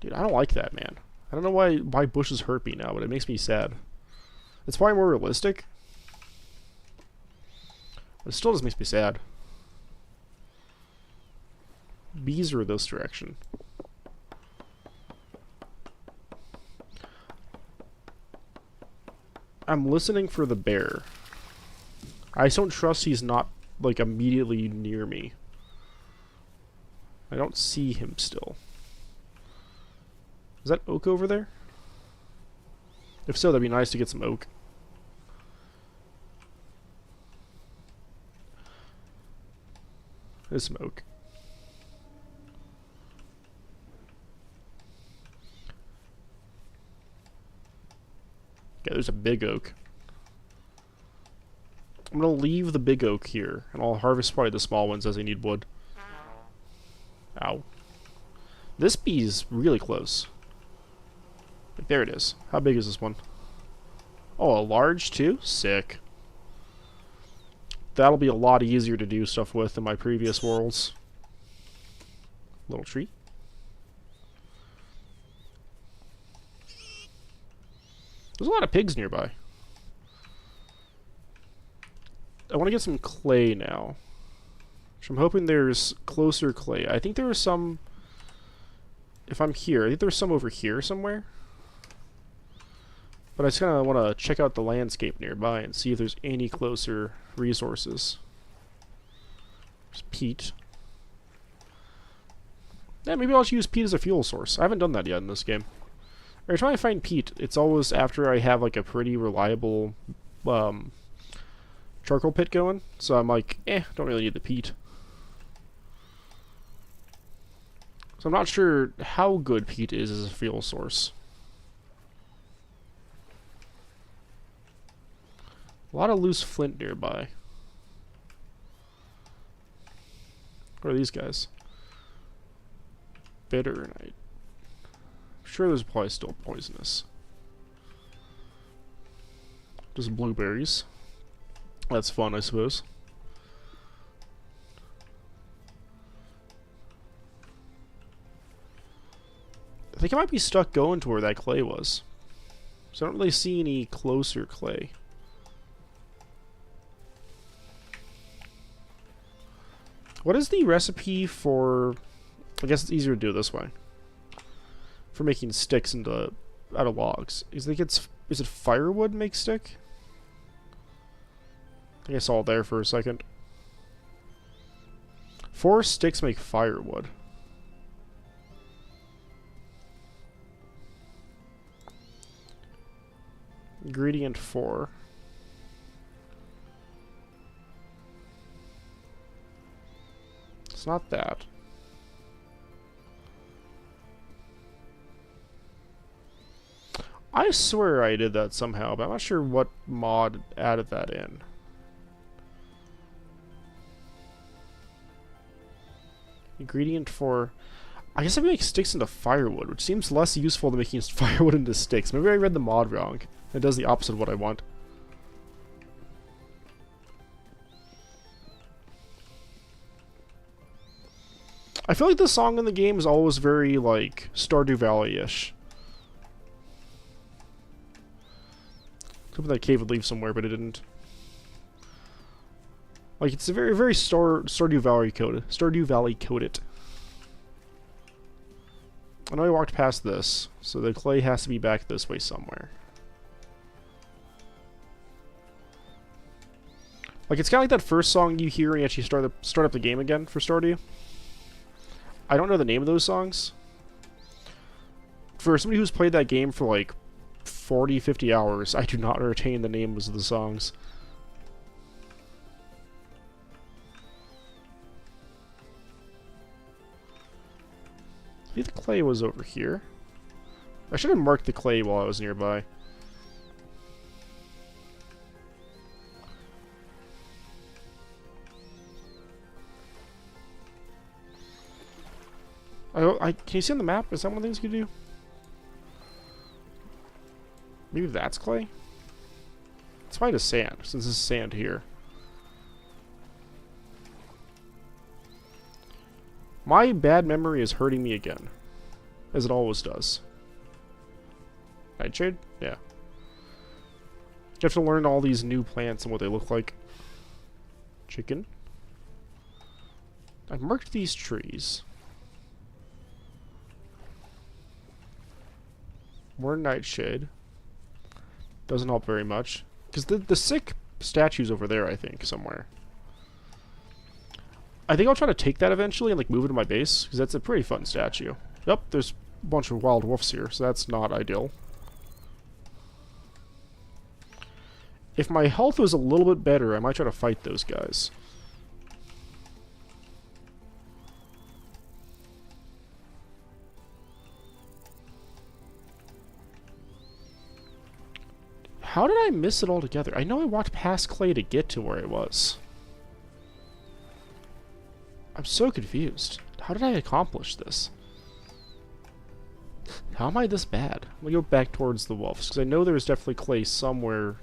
S1: Dude, I don't like that, man. I don't know why bushes hurt me now, but it makes me sad. It's probably more realistic. But it still just makes me sad. Bees are this direction. I'm listening for the bear. I just don't trust he's not, like, immediately near me. I don't see him still. Is that oak over there? If so, that'd be nice to get some oak. There's some oak. Yeah, there's a big oak. I'm gonna leave the big oak here, and I'll harvest probably the small ones as I need wood. Ow. This bee's really close. Like, there it is. How big is this one? Oh, a large too? Sick. That'll be a lot easier to do stuff with than my previous worlds. Little tree. There's a lot of pigs nearby. I want to get some clay now. Which I'm hoping there's closer clay. I think there are some... If I'm here, I think there's some over here somewhere. But I just kind of want to check out the landscape nearby and see if there's any closer resources. There's peat. Yeah, maybe I'll just use peat as a fuel source. I haven't done that yet in this game. Every time I find peat, it's always after I have like a pretty reliable charcoal pit going. So I'm like, don't really need the peat. So I'm not sure how good peat is as a fuel source. A lot of loose flint nearby. What are these guys? Bitterite. I'm sure there's probably still poisonous. Just blueberries. That's fun, I suppose. I think I might be stuck going to where that clay was. So I don't really see any closer clay. What is the recipe for... I guess it's easier to do it this way. For making sticks out of logs. Is it firewood make stick? I think I saw it there for a second. 4 sticks make firewood. Ingredient 4. It's not that. I swear I did that somehow, but I'm not sure what mod added that in. Ingredient 4. I guess I make sticks into firewood, which seems less useful than making firewood into sticks. Maybe I read the mod wrong. It does the opposite of what I want. I feel like the song in the game is always very, like, Stardew Valley-ish. Hoping that cave would leave somewhere, but it didn't. Like, it's a very, very Stardew Valley coded. Stardew Valley coded. I know I walked past this, so the clay has to be back this way somewhere. Like, it's kind of like that first song you hear when you actually start up the game again for Stardew. I don't know the name of those songs. For somebody who's played that game for like 40, 50 hours, I do not retain the names of the songs. I think the clay was over here. I should have marked the clay while I was nearby. Can you see on the map? Is that one of the things you can do? Maybe that's clay? It's white as sand, since this is sand here. My bad memory is hurting me again. As it always does. Nightshade? Yeah. You have to learn all these new plants and what they look like. Chicken. I've marked these trees. More nightshade. Doesn't help very much. Because the sick statue's over there, I think, somewhere. I think I'll try to take that eventually and like move it to my base, because that's a pretty fun statue. Yep, there's a bunch of wild wolves here, so that's not ideal. If my health was a little bit better, I might try to fight those guys. How did I miss it altogether? I know I walked past clay to get to where it was. I'm so confused. How did I accomplish this? How am I this bad? Let me go back towards the wolves, because I know there's definitely clay somewhere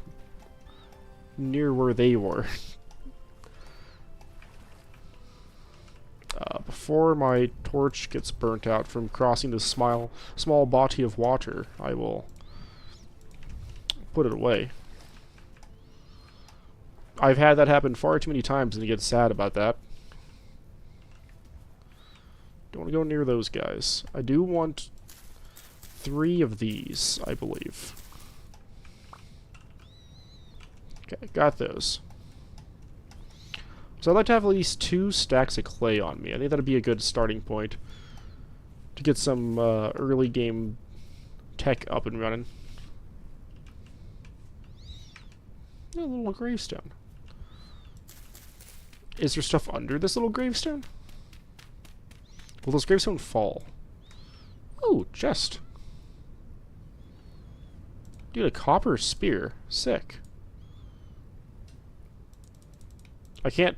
S1: near where they were. Before my torch gets burnt out from crossing this small body of water, I will put it away. I've had that happen far too many times and get sad about that. Don't want to go near those guys. I do want 3 of these, I believe. Okay, got those. So I'd like to have at least 2 stacks of clay on me. I think that'd be a good starting point to get some early game tech up and running. A little gravestone. Is there stuff under this little gravestone? Will this gravestone fall? Ooh, chest. Dude, a copper spear. Sick. I can't...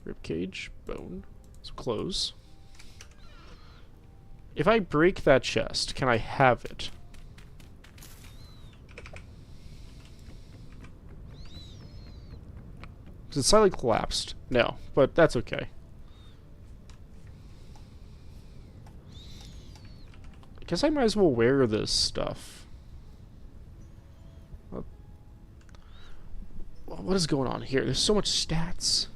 S1: Ribcage, bone, some clothes. If I break that chest, can I have it? Because it's slightly collapsed. No, but that's okay. I guess I might as well wear this stuff. What is going on here? There's so much stats.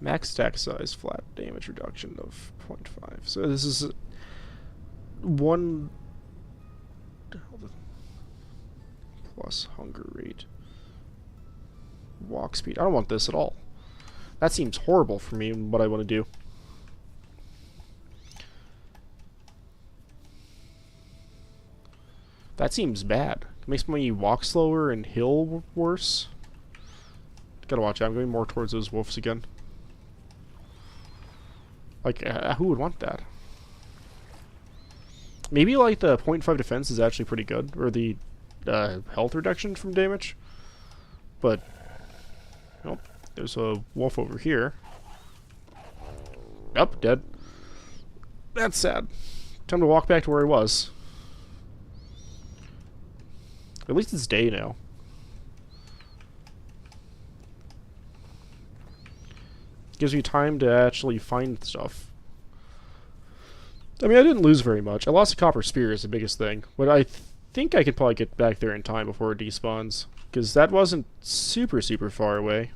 S1: Max stack size, flat damage reduction of 0.5. So this is 1 plus hunger rate. Walk speed. I don't want this at all. That seems horrible for me and what I want to do. That seems bad. It makes me walk slower and heal worse. Gotta watch out. I'm going more towards those wolves again. Like, who would want that? Maybe, like, the 0.5 defense is actually pretty good. Or the health reduction from damage. But, nope. There's a wolf over here. Yep, dead. That's sad. Time to walk back to where he was. At least it's day now. Gives me time to actually find stuff. I mean, I didn't lose very much. I lost a copper spear is the biggest thing. But I think I could probably get back there in time before it despawns. Because that wasn't super far away.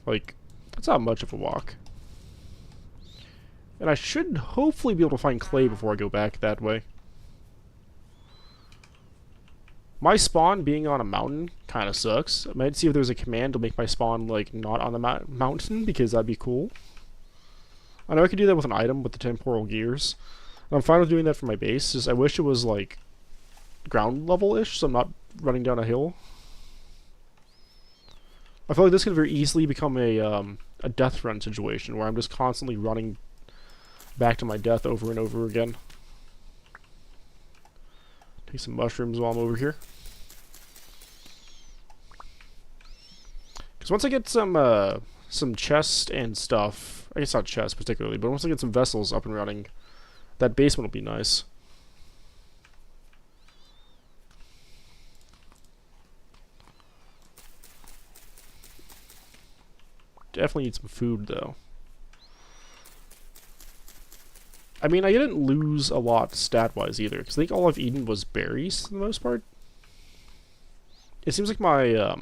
S1: Like, it's not much of a walk. And I should hopefully be able to find clay before I go back that way. My spawn being on a mountain kind of sucks. I might see if there's a command to make my spawn, like, not on the mountain, because that'd be cool. I know I could do that with an item with the temporal gears. And I'm fine with doing that for my base, just I wish it was, like, ground level-ish, so I'm not running down a hill. I feel like this could very easily become a death run situation, where I'm just constantly running back to my death over and over again. Take some mushrooms while I'm over here. Because once I get some chests and stuff, I guess not chests particularly, but once I get some vessels up and running, that basement will be nice. Definitely need some food though. I mean, I didn't lose a lot stat-wise either, because I think all I've eaten was berries for the most part. It seems like my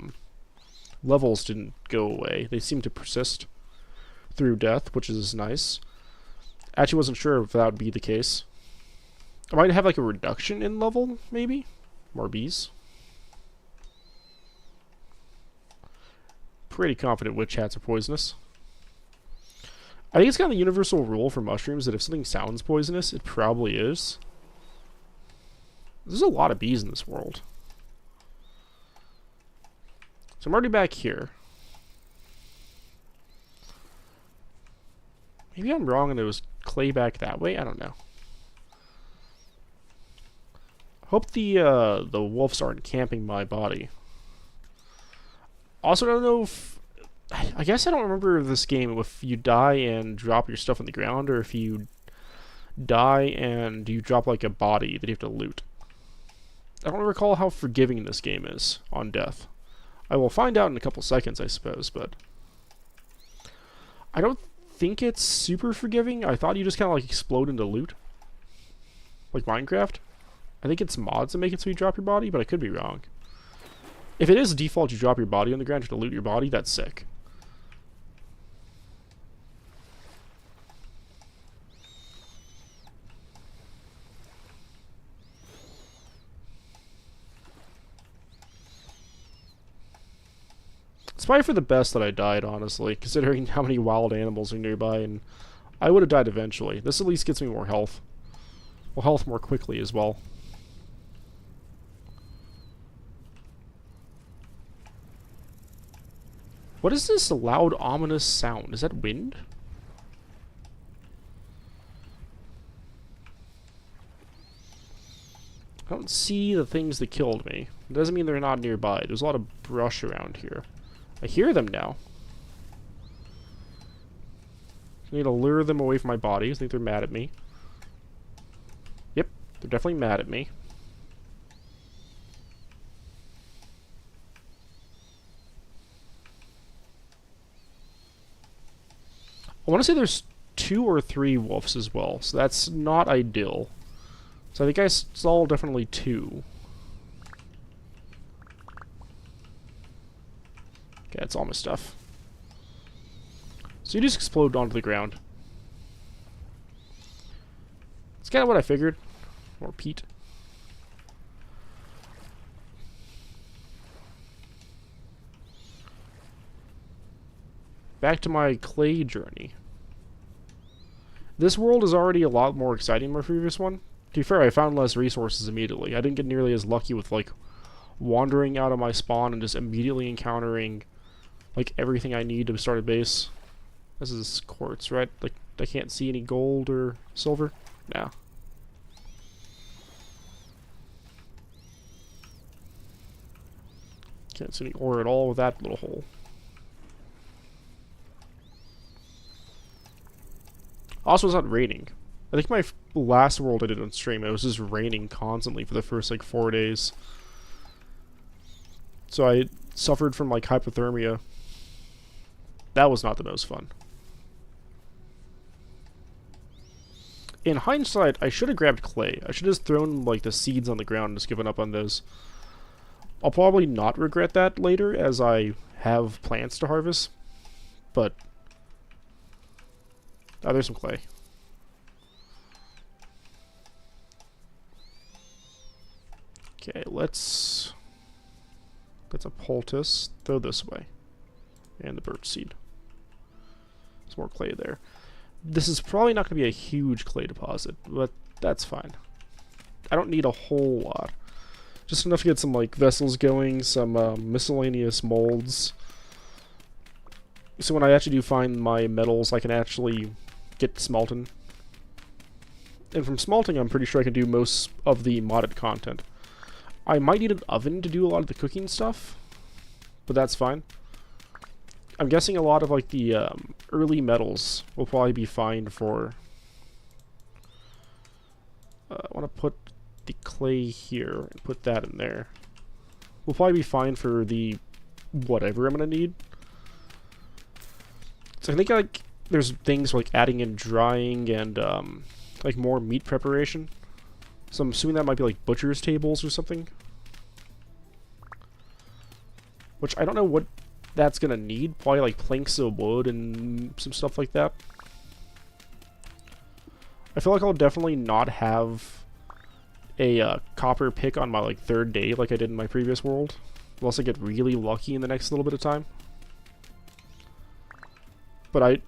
S1: levels didn't go away. They seem to persist through death, which is nice. Actually wasn't sure if that would be the case. I might have like a reduction in level, maybe? More bees. Pretty confident witch hats are poisonous. I think it's kind of the universal rule for mushrooms that if something sounds poisonous, it probably is. There's a lot of bees in this world. So I'm already back here. Maybe I'm wrong and it was clay back that way? I don't know. Hope the wolves aren't camping my body. Also, I don't know if... I guess I don't remember this game if you die and drop your stuff on the ground, or if you die and you drop like a body that you have to loot. I don't recall how forgiving this game is on death. I will find out in a couple seconds, I suppose, but... I don't think it's super forgiving. I thought you just kind of like explode into loot. Like Minecraft. I think it's mods that make it so you drop your body, but I could be wrong. If it is default you drop your body on the ground to loot your body, that's sick. It's probably for the best that I died, honestly, considering how many wild animals are nearby, and I would have died eventually. This at least gets me more health. Well, health more quickly as well. What is this loud, ominous sound? Is that wind? I don't see the things that killed me. It doesn't mean they're not nearby. There's a lot of brush around here. I hear them now. I need to lure them away from my body. I think they're mad at me. Yep, they're definitely mad at me. I want to say there's 2 or 3 wolves as well, so that's not ideal. So I think I saw definitely 2. Okay, that's all my stuff. So you just explode onto the ground. It's kind of what I figured. More peat. Back to my clay journey. This world is already a lot more exciting than my previous one. To be fair, I found less resources immediately. I didn't get nearly as lucky with, like, wandering out of my spawn and just immediately encountering, like, everything I need to start a base. This is quartz, right? Like, I can't see any gold or silver? No. Can't see any ore at all with that little hole. Also, it's not raining. I think my last world I did on stream, it was just raining constantly for the first, like, 4 days. So I suffered from, like, hypothermia. That was not the most fun. In hindsight, I should have grabbed clay. I should have just thrown, like, the seeds on the ground and just given up on those. I'll probably not regret that later, as I have plants to harvest. But... oh, there's some clay. Okay, let's get a poultice. Throw this way. And the birch seed. There's more clay there. This is probably not going to be a huge clay deposit, but that's fine. I don't need a whole lot. Just enough to get some, like, vessels going, some miscellaneous molds. So when I actually do find my metals, I can actually get smelting. And from smelting, I'm pretty sure I can do most of the modded content. I might need an oven to do a lot of the cooking stuff, but that's fine. I'm guessing a lot of, like, the early metals will probably be fine for... I want to put the clay here and put that in there. Will probably be fine for the whatever I'm going to need. So I think, like, there's things like adding in drying and, like, more meat preparation. So I'm assuming that might be, like, butcher's tables or something. Which I don't know what that's gonna need. Probably, like, planks of wood and some stuff like that. I feel like I'll definitely not have a copper pick on my, like, 3rd day like I did in my previous world. Unless I get really lucky in the next little bit of time. But I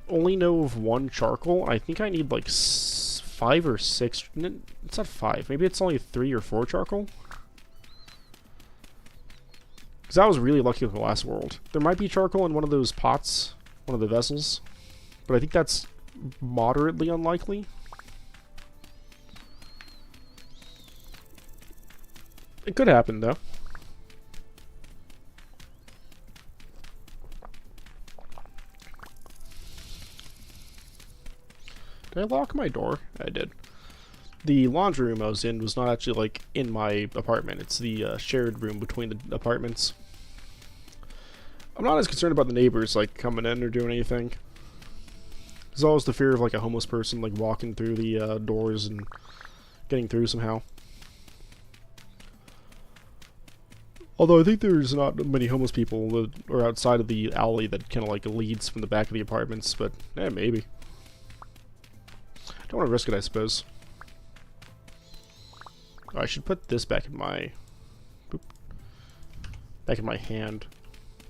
S1: only know of 1 charcoal. I think I need, like, 5 or 6... it's not 5. Maybe it's only 3 or 4 charcoal. Because I was really lucky with the last world. There might be charcoal in one of those pots. One of the vessels. But I think that's moderately unlikely. It could happen, though. Did I lock my door? I did. The laundry room I was in was not actually, like, in my apartment. It's the shared room between the apartments. I'm not as concerned about the neighbors, like, coming in or doing anything. There's always the fear of, like, a homeless person, like, walking through the doors and getting through somehow. Although I think there's not many homeless people that are outside of the alley that kind of, like, leads from the back of the apartments, but, maybe. Don't want to risk it, I suppose. Oh, I should put this back in my... Boop, back in my hand.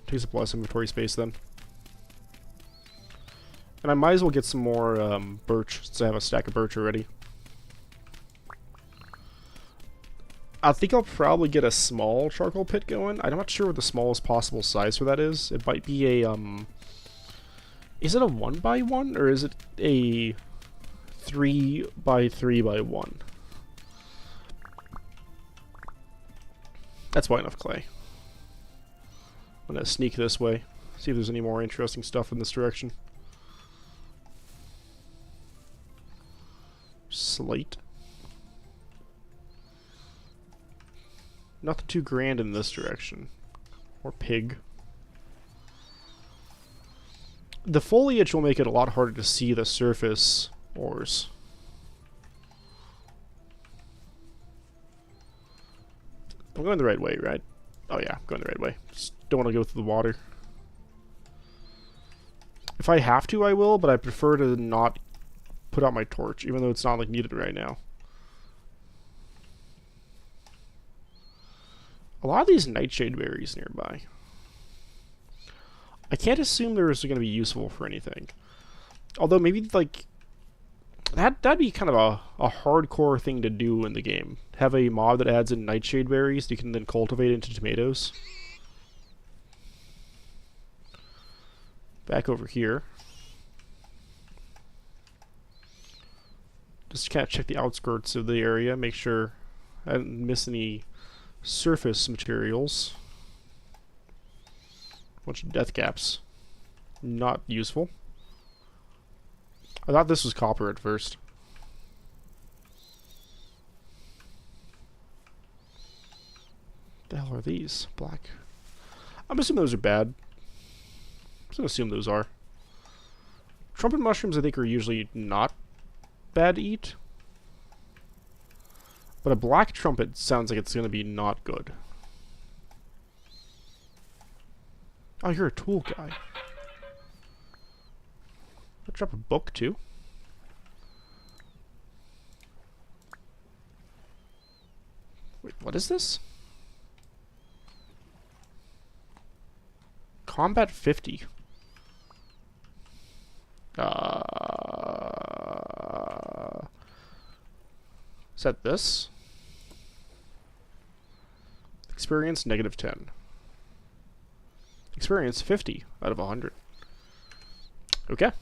S1: Takes up less inventory space then. And I might as well get some more birch, since I have a stack of birch already. I think I'll probably get a small charcoal pit going. I'm not sure what the smallest possible size for that is. It might be a, is it a 1x1 or is it a 3x3x1? That's wide enough clay. I'm gonna sneak this way, see if there's any more interesting stuff in this direction. Slate. Nothing too grand in this direction. Or pig. The foliage will make it a lot harder to see the surface ores. I'm going the right way, right? Oh yeah, I'm going the right way. Just don't want to go through the water. If I have to, I will, but I prefer to not put out my torch, even though it's not, like, needed right now. A lot of these nightshade berries nearby. I can't assume they're going to be useful for anything. Although maybe, like, that'd be kind of a hardcore thing to do in the game. Have a mod that adds in nightshade berries that you can then cultivate into tomatoes. Back over here. Just kind of check the outskirts of the area, make sure I didn't miss any surface materials. Bunch of death caps. Not useful. I thought this was copper at first. What the hell are these? Black. I'm assuming those are bad. I'm just gonna assume those are. Trumpet mushrooms, I think, are usually not bad to eat. But a black trumpet sounds like it's gonna be not good. Oh, you're a tool guy. I'll drop a book too. Wait, what is this? Combat 50. Is that this? Experience -10. Experience 50 out of 100. Okay.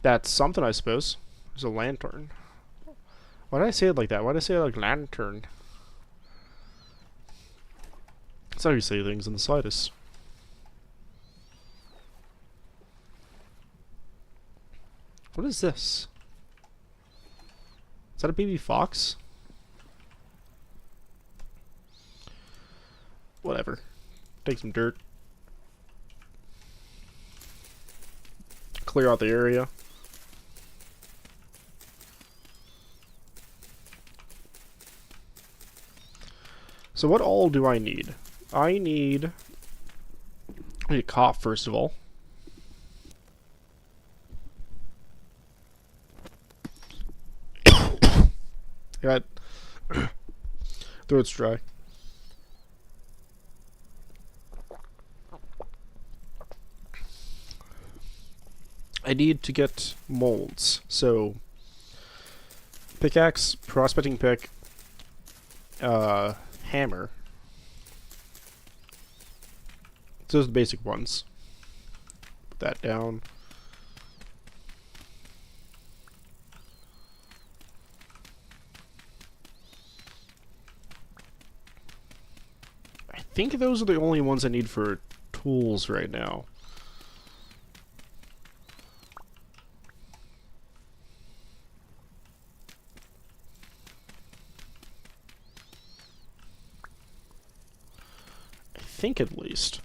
S1: That's something, I suppose. There's a lantern. Why did I say it like that? Why did I say it like lantern? That's how you say things in the slightest. What is this? Is that a baby fox? Whatever. Take some dirt. Clear out the area. So what all do I need? I need a cough, first of all. Got throat's dry. I need to get molds. So pickaxe, prospecting pick, hammer. So those are the basic ones. Put that down. think those are the only ones I need for tools right now. I think at least.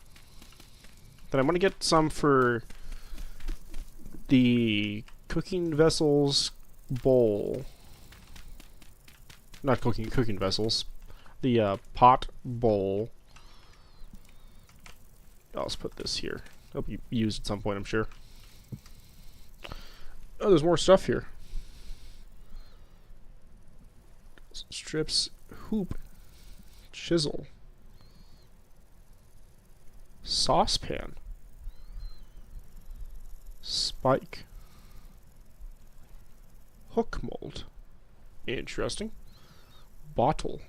S1: Then I want to get some for the cooking vessels bowl. Not cooking vessels. The pot bowl. I'll just put this here. It'll be used at some point, I'm sure. Oh, there's more stuff here. Strips, hoop, chisel, saucepan, spike, hook mold. Interesting. Bottle.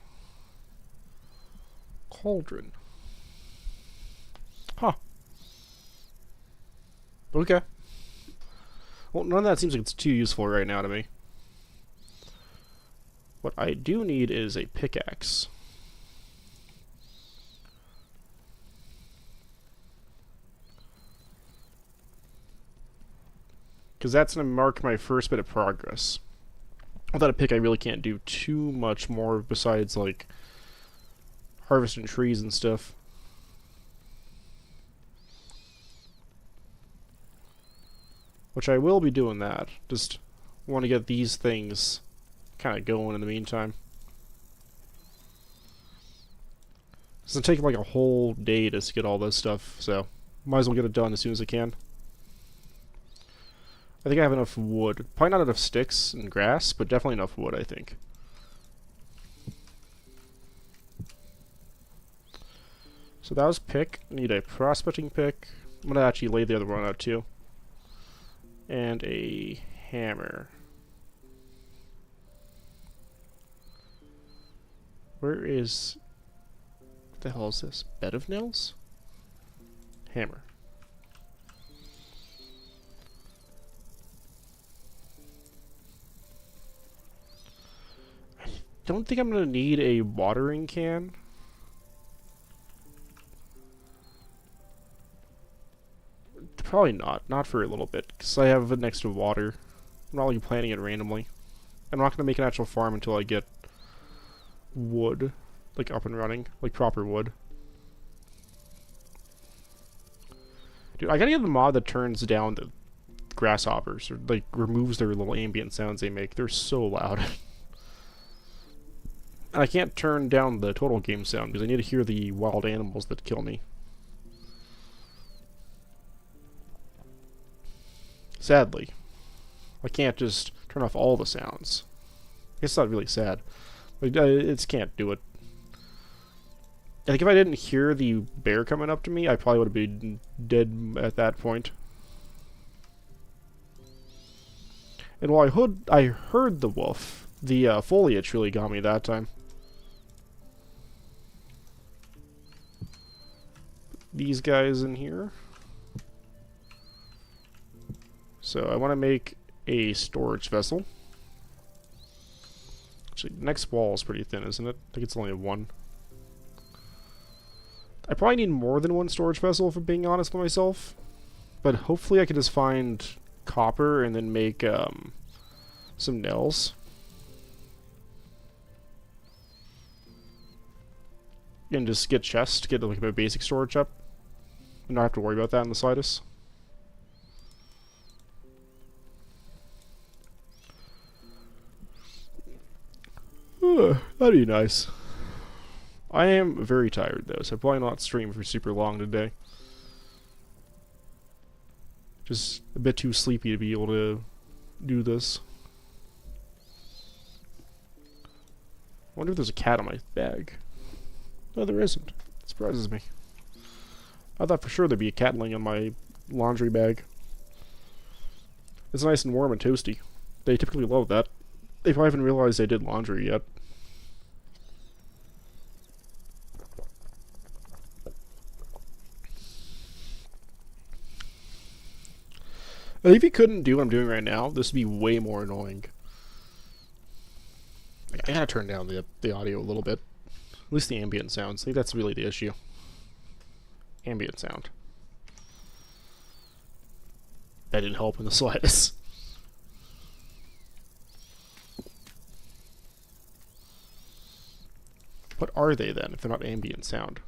S1: Cauldron. Huh. Okay. Well, none of that seems like it's too useful right now to me. What I do need is a pickaxe. Because that's going to mark my first bit of progress. Without a pick, I really can't do too much more besides, like, harvesting trees and stuff. Which I will be doing that. Just want to get these things kind of going in the meantime. It's going to take like a whole day to get all this stuff, so might as well get it done as soon as I can. I think I have enough wood. Probably not enough sticks and grass, but definitely enough wood, I think. So that was pick. I need a prospecting pick. I'm going to actually lay the other one out too. And a hammer. Where is... what the hell is this? Bed of nails? Hammer. I don't think I'm going to need a watering can. Probably not. Not for a little bit, because I have it next to water. I'm not like planting it randomly. I'm not going to make an actual farm until I get wood, like, up and running. Like, proper wood. Dude, I gotta get the mod that turns down the grasshoppers, or, like, removes their little ambient sounds they make. They're so loud. And I can't turn down the total game sound, because I need to hear the wild animals that kill me. Sadly. I can't just turn off all the sounds. It's not really sad. But I just can't do it. I think if I didn't hear the bear coming up to me, I probably would have been dead at that point. And while I heard the wolf, the foliage really got me that time. These guys in here. So I want to make a storage vessel. Actually, the next wall is pretty thin, isn't it? I think it's only a 1. I probably need more than 1 storage vessel, if I'm being honest with myself. But hopefully I can just find copper and then make some nails. And just get chests to get like a basic storage up. And not have to worry about that in the slightest. That'd be nice. I am very tired though, so I'll probably not stream for super long today. Just a bit too sleepy to be able to do this. I wonder if there's a cat on my bag. No, there isn't. It surprises me. I thought for sure there'd be a cat laying on my laundry bag. It's nice and warm and toasty. They typically love that. They probably haven't realized I did laundry yet. If you couldn't do what I'm doing right now, this would be way more annoying. I gotta turn down the audio a little bit. At least the ambient sounds. I think that's really the issue. Ambient sound. That didn't help in the slightest. What are they then if they're not ambient sound?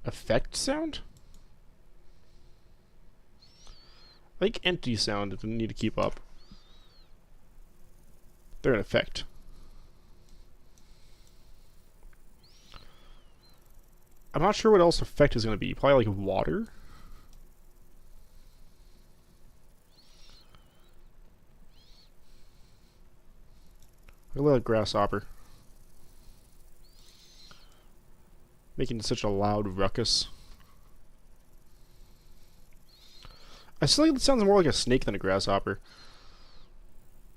S1: Effect sound? I think empty sound didn't need to keep up. They're an effect. I'm not sure what else effect is going to be. Probably like water? I look like grasshopper. Making such a loud ruckus. I still think it sounds more like a snake than a grasshopper.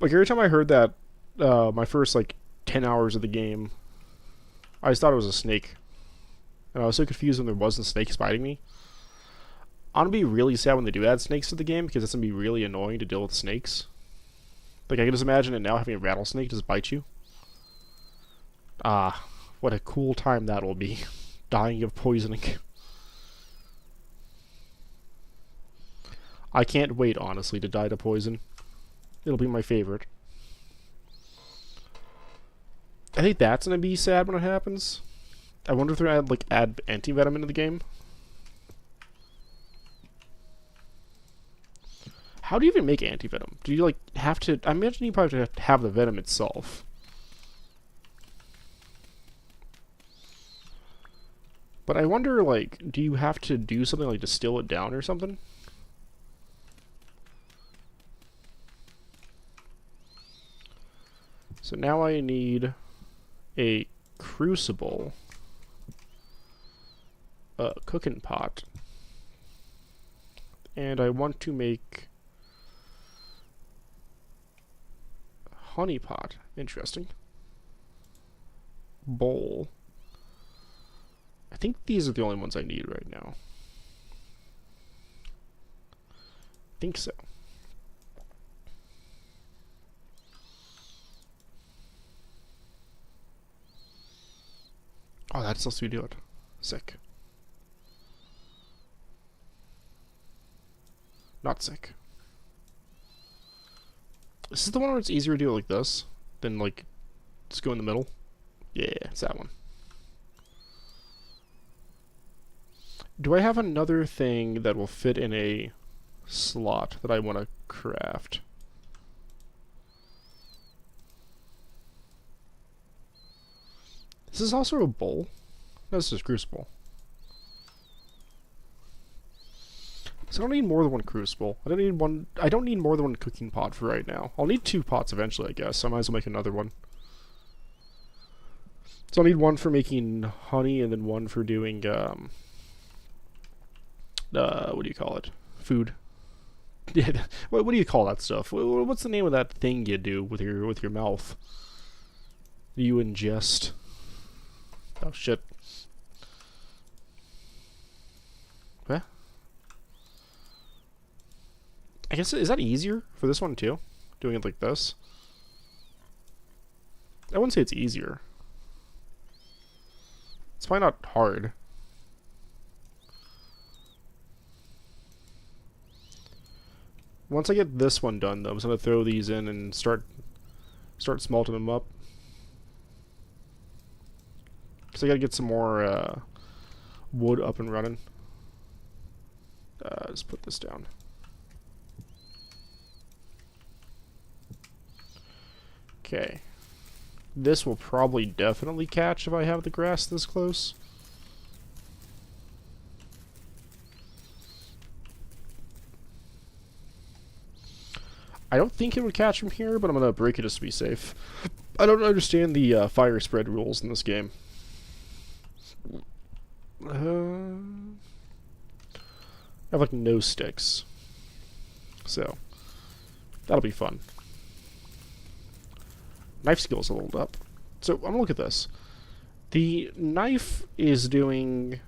S1: Like every time I heard that, my first like 10 hours of the game, I just thought it was a snake. And I was so confused when there wasn't snakes biting me. I'm gonna be really sad when they do add snakes to the game because it's gonna be really annoying to deal with snakes. Like I can just imagine it now having a rattlesnake just bite you. Ah, what a cool time that will be. Dying of poisoning. I can't wait, honestly, to die to poison. It'll be my favorite. I think that's gonna be sad when it happens. I wonder if they're gonna add anti-venom into the game. How do you even make anti-venom? Do you like have to? I imagine you probably have to have the venom itself. But I wonder, like, do you have to do something like distill it down or something? So now I need a crucible, a cooking pot, and I want to make honey pot. Interesting. Bowl. I think these are the only ones I need right now. Think so. Oh, that's supposed to do it. Sick. Not sick. This is the one where it's easier to do it like this than like just go in the middle. Yeah, it's that one. Do I have another thing that will fit in a slot that I want to craft? This is also a bowl. No, this is crucible. So I don't need more than one crucible. I don't need more than one cooking pot for right now. I'll need 2 pots eventually, I guess. So I might as well make another one. So I'll need one for making honey and then one for doing what do you call it? Food. Yeah, what do you call that stuff? What's the name of that thing you do with your mouth? You ingest. Oh shit. What? I guess, is that easier for this one too? Doing it like this? I wouldn't say it's easier. It's probably not hard. Once I get this one done, though, I'm just gonna throw these in and start smelting them up. Cause I gotta get some more wood up and running. Just put this down. Okay. This will probably definitely catch if I have the grass this close. I don't think it would catch from here, but I'm gonna break it just to be safe. I don't understand the fire spread rules in this game. I have like no sticks, so that'll be fun. Knife skills leveled up. So I'm gonna look at this. The knife is doing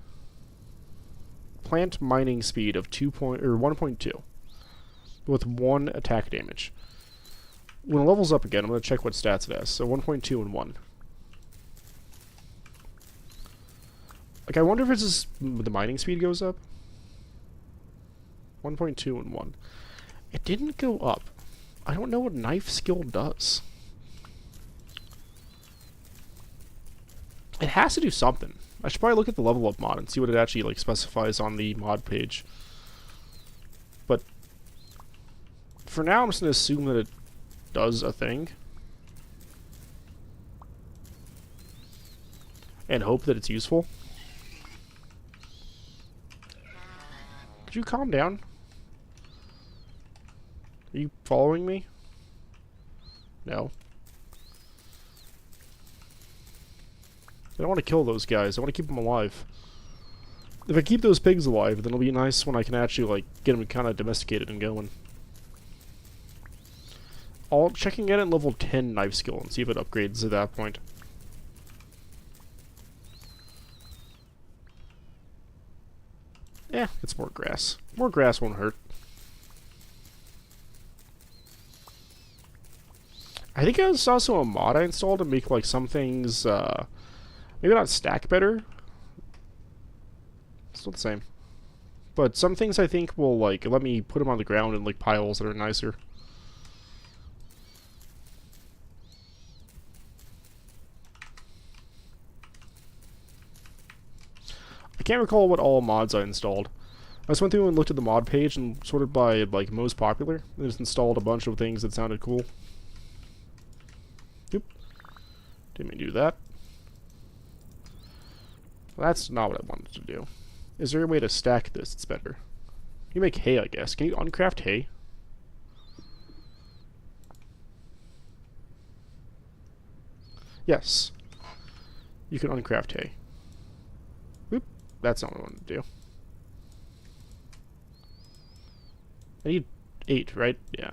S1: plant mining speed of 1.2 with 1 attack damage. When it levels up again, I'm gonna check what stats it has. So 1.2 and 1. Like, I wonder if it's just the mining speed goes up. 1.2 and 1. It didn't go up. I don't know what knife skill does. It has to do something. I should probably look at the level up mod and see what it actually like specifies on the mod page. But for now, I'm just gonna assume that it does a thing. And hope that it's useful. Could you calm down? Are you following me? No. I don't want to kill those guys. I want to keep them alive. If I keep those pigs alive, then it'll be nice when I can actually, like, get them kind of domesticated and going. Checking in at level 10 knife skill and see if it upgrades at that point. It's more grass. More grass won't hurt. I think it was also a mod I installed to make, like, some things, maybe not stack better. Still the same. But some things I think will, like, let me put them on the ground in, like, piles that are nicer. I can't recall what all mods I installed. I just went through and looked at the mod page and sorted by, like, most popular. And just installed a bunch of things that sounded cool. Oop. Didn't mean to do that. Well, that's not what I wanted to do. Is there a way to stack this? It's better. You make hay, I guess. Can you uncraft hay? Yes. You can uncraft hay. Oop. That's not what I wanted to do. I need 8, right? Yeah.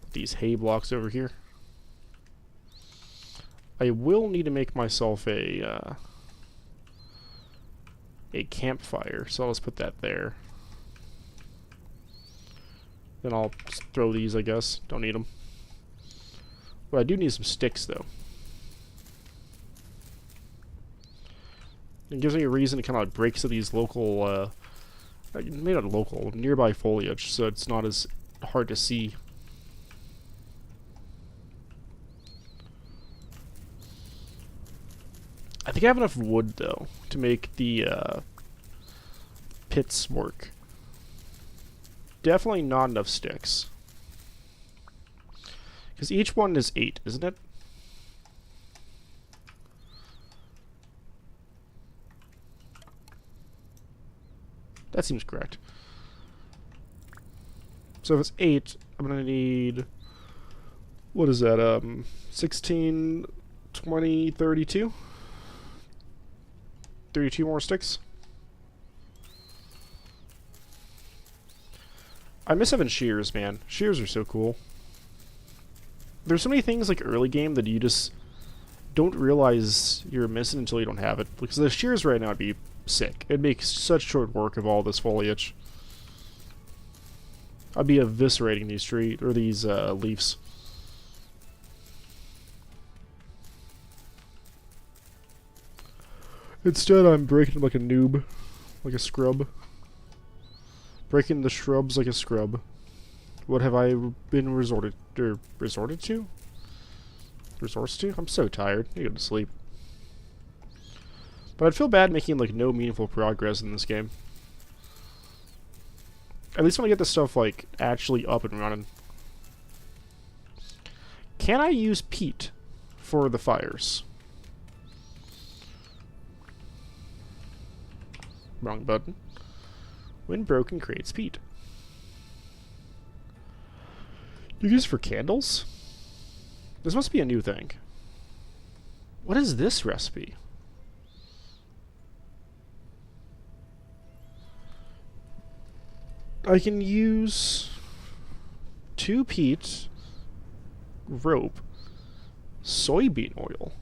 S1: Put these hay blocks over here. I will need to make myself a campfire, so I'll just put that there. Then I'll just throw these, I guess. Don't need them. But I do need some sticks, though. It gives me a reason to kind of like break some of these local, maybe not local, nearby foliage, so it's not as hard to see. I think I have enough wood, though, to make the pits work. Definitely not enough sticks. Because each one is 8, isn't it? That seems correct. So if it's 8, I'm going to need... What is that? 16, 20, 32? 32 more sticks. I miss having shears, man. Shears are so cool. There's so many things like early game that you just don't realize you're missing until you don't have it. Because the shears right now would be sick. It'd make such short work of all this foliage. I'd be eviscerating these leaves. Instead, I'm breaking them like a noob. Like a scrub. Breaking the shrubs like a scrub. What have I been resorted to? Resource to? I'm so tired. I need to go to sleep. But I'd feel bad making like no meaningful progress in this game. At least when I get this stuff like actually up and running. Can I use peat for the fires? Wrong button. When broken, creates peat. You use for candles? This must be a new thing. What is this recipe? I can use 2 peat, rope, soybean oil,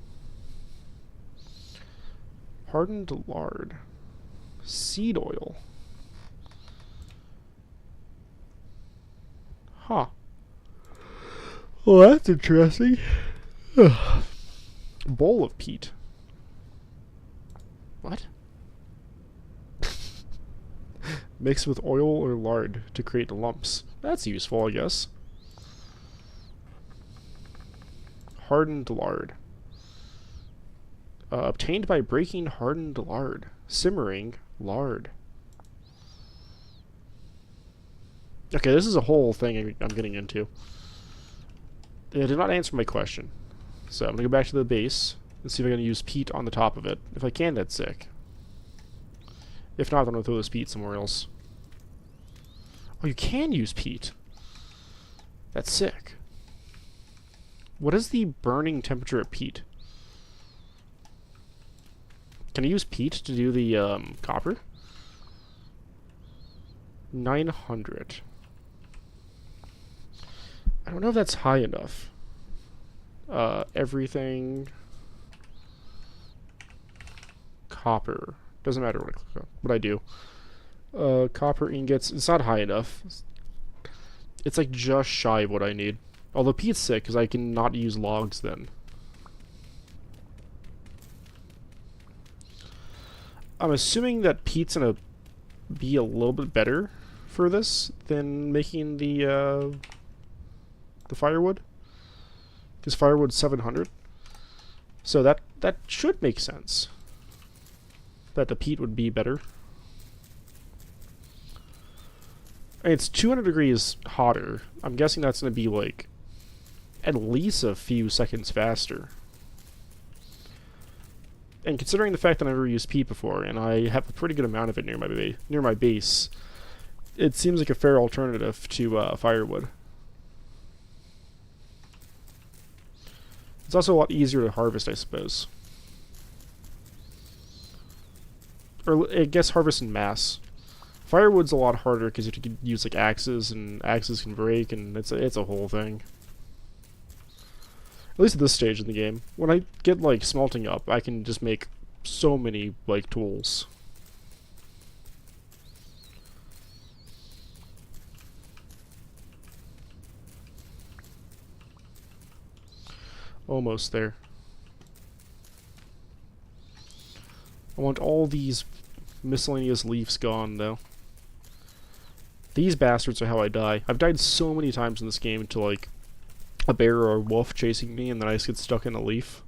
S1: hardened lard, seed oil. Huh. Well, that's interesting. Bowl of peat. What? Mix with oil or lard to create lumps. That's useful, I guess. Hardened lard. Obtained by breaking hardened lard. Simmering lard. Okay, this is a whole thing I'm getting into. It did not answer my question. So I'm going to go back to the base and see if I can use peat on the top of it. If I can, that's sick. If not, I'm going to throw this peat somewhere else. Oh, you can use peat. That's sick. What is the burning temperature of peat? Can I use peat to do the copper? 900. I don't know if that's high enough. Everything. Copper. Doesn't matter what I do. Copper ingots. It's not high enough. It's like just shy of what I need. Although peat's sick because I can not use logs then. I'm assuming that peat's gonna be a little bit better for this than making the firewood, because firewood's 700. So that should make sense. That the peat would be better. It's 200 degrees hotter. I'm guessing that's going to be like at least a few seconds faster. And considering the fact that I've never used peat before, and I have a pretty good amount of it near my base, it seems like a fair alternative to firewood. It's also a lot easier to harvest, I suppose. Or I guess harvest in mass. Firewood's a lot harder because you can use like axes, and axes can break, and it's a whole thing. At least at this stage in the game. When I get like smelting up, I can just make so many like tools. Almost there. I want all these miscellaneous leaves gone, though. These bastards are how I die. I've died so many times in this game to, like, a bear or a wolf chasing me, and then I just get stuck in a leaf.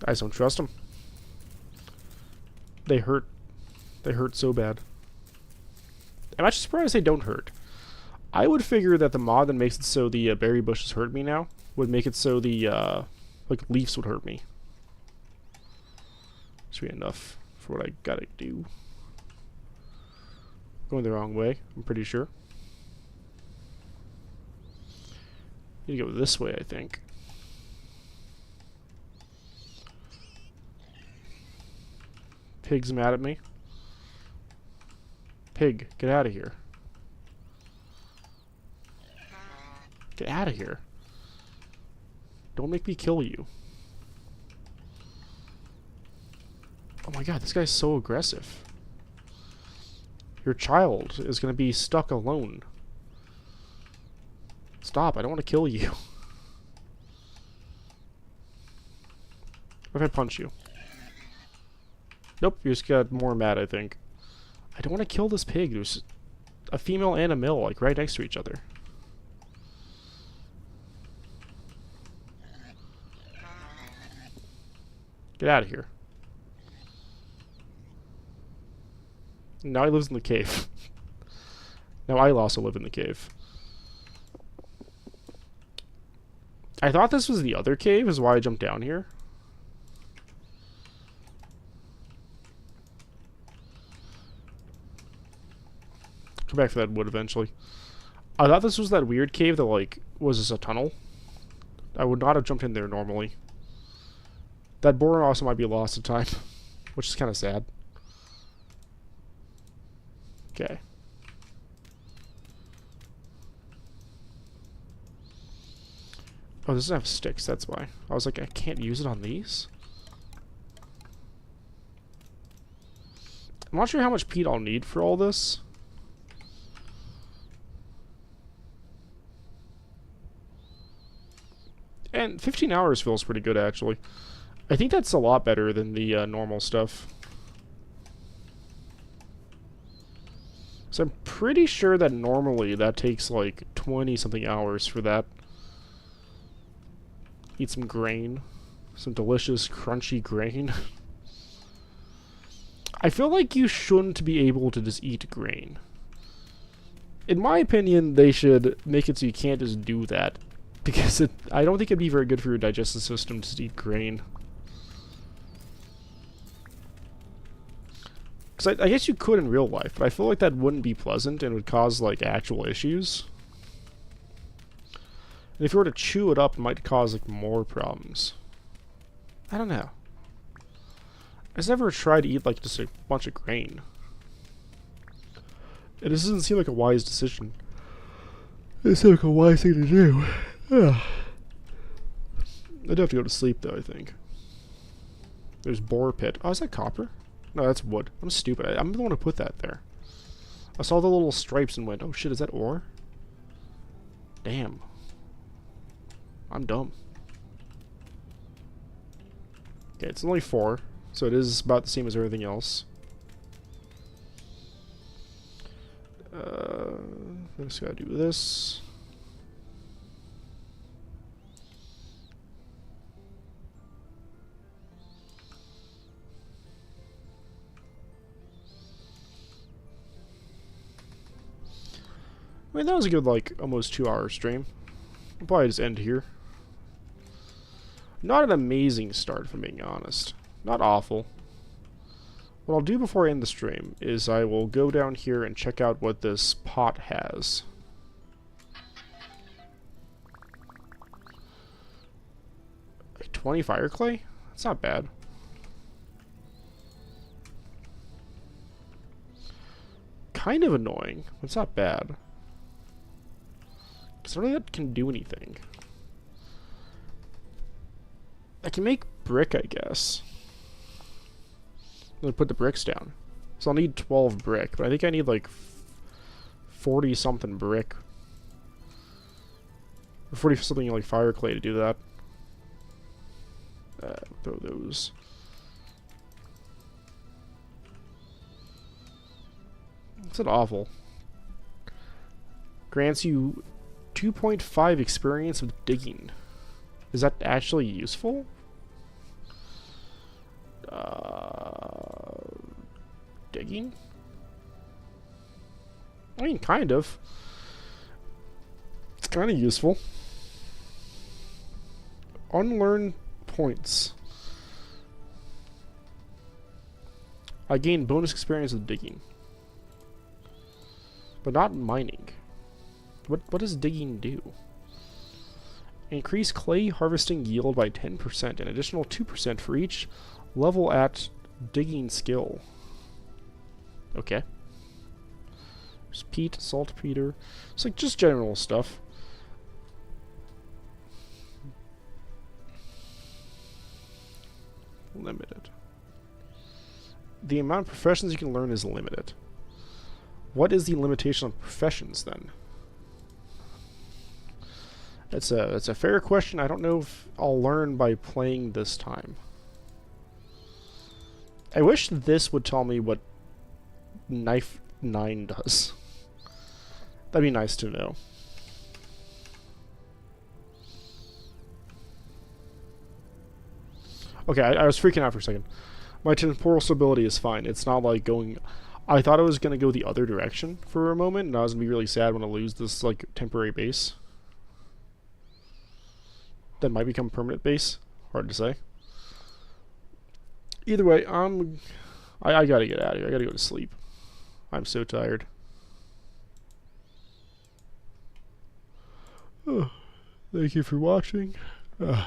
S1: I just don't trust them. They hurt. They hurt so bad. I'm actually surprised they don't hurt. I would figure that the mod that makes it so the berry bushes hurt me now would make it so the like leaves would hurt me. Should be enough for what I gotta do. Going the wrong way, I'm pretty sure. Need to go this way, I think. Pig's mad at me. Pig, get out of here. Get out of here. Don't make me kill you. Oh my god, this guy's so aggressive. Your child is gonna be stuck alone. Stop, I don't want to kill you. What if I punch you? Nope, you just got more mad, I think. I don't want to kill this pig. There's a female and a male, like, right next to each other. Get out of here. Now he lives in the cave. Now I also live in the cave. I thought this was the other cave, is why I jumped down here. Come back for that wood eventually. I thought this was that weird cave that, like, was this a tunnel? I would not have jumped in there normally. That boar also might be lost at time, which is kind of sad. Okay. Oh, this doesn't have sticks, that's why. I was like, I can't use it on these? I'm not sure how much peat I'll need for all this. And 15 hours feels pretty good, actually. I think that's a lot better than the normal stuff. So I'm pretty sure that normally that takes like 20-something hours for that. Eat some grain. Some delicious, crunchy grain. I feel like you shouldn't be able to just eat grain. In my opinion, they should make it so you can't just do that. Because I don't think it'd be very good for your digestive system to just eat grain. Because I guess you could in real life, but I feel like that wouldn't be pleasant and would cause, like, actual issues. And if you were to chew it up, it might cause, like, more problems. I don't know. I just never tried to eat, like, just a bunch of grain. It just doesn't seem like a wise decision. It seems like a wise thing to do. I'd have to go to sleep, though, I think. There's boar pit. Oh, is that copper? No, that's wood. I'm stupid. I'm the one who put that there. I saw the little stripes and went, oh shit, is that ore? Damn. I'm dumb. Okay, it's only 4, so it is about the same as everything else. I just gotta do this. I mean, that was a good, like, almost 2-hour stream. I'll probably just end here. Not an amazing start, if I'm being honest. Not awful. What I'll do before I end the stream is I will go down here and check out what this pot has. Like 20 fire clay? That's not bad. Kind of annoying, but it's not bad. Because none of that can do anything. I can make brick, I guess. I'm gonna put the bricks down. So I'll need 12 brick, but I think I need like 40-something brick. Or 40-something like fire clay to do that. Throw those. It's not awful. Grants you 2.5 experience with digging. Is that actually useful? Digging? I mean, kind of. It's kind of useful. Unlearn points. I gain bonus experience with digging. But not mining. What does digging do? Increase clay harvesting yield by 10%, an additional 2% for each level at digging skill. Okay. There's peat, saltpeter. It's like just general stuff. Limited. The amount of professions you can learn is limited. What is the limitation on professions then? That's a fair question. I don't know if I'll learn by playing this time. I wish this would tell me what Knife 9 does. That'd be nice to know. Okay, I was freaking out for a second. My temporal stability is fine. It's not like going... I thought I was going to go the other direction for a moment, and I was going to be really sad when I lose this, like, temporary base. That might become permanent base. Hard to say. Either way, I gotta get out of here. I gotta go to sleep. I'm so tired. Oh, thank you for watching. Bye.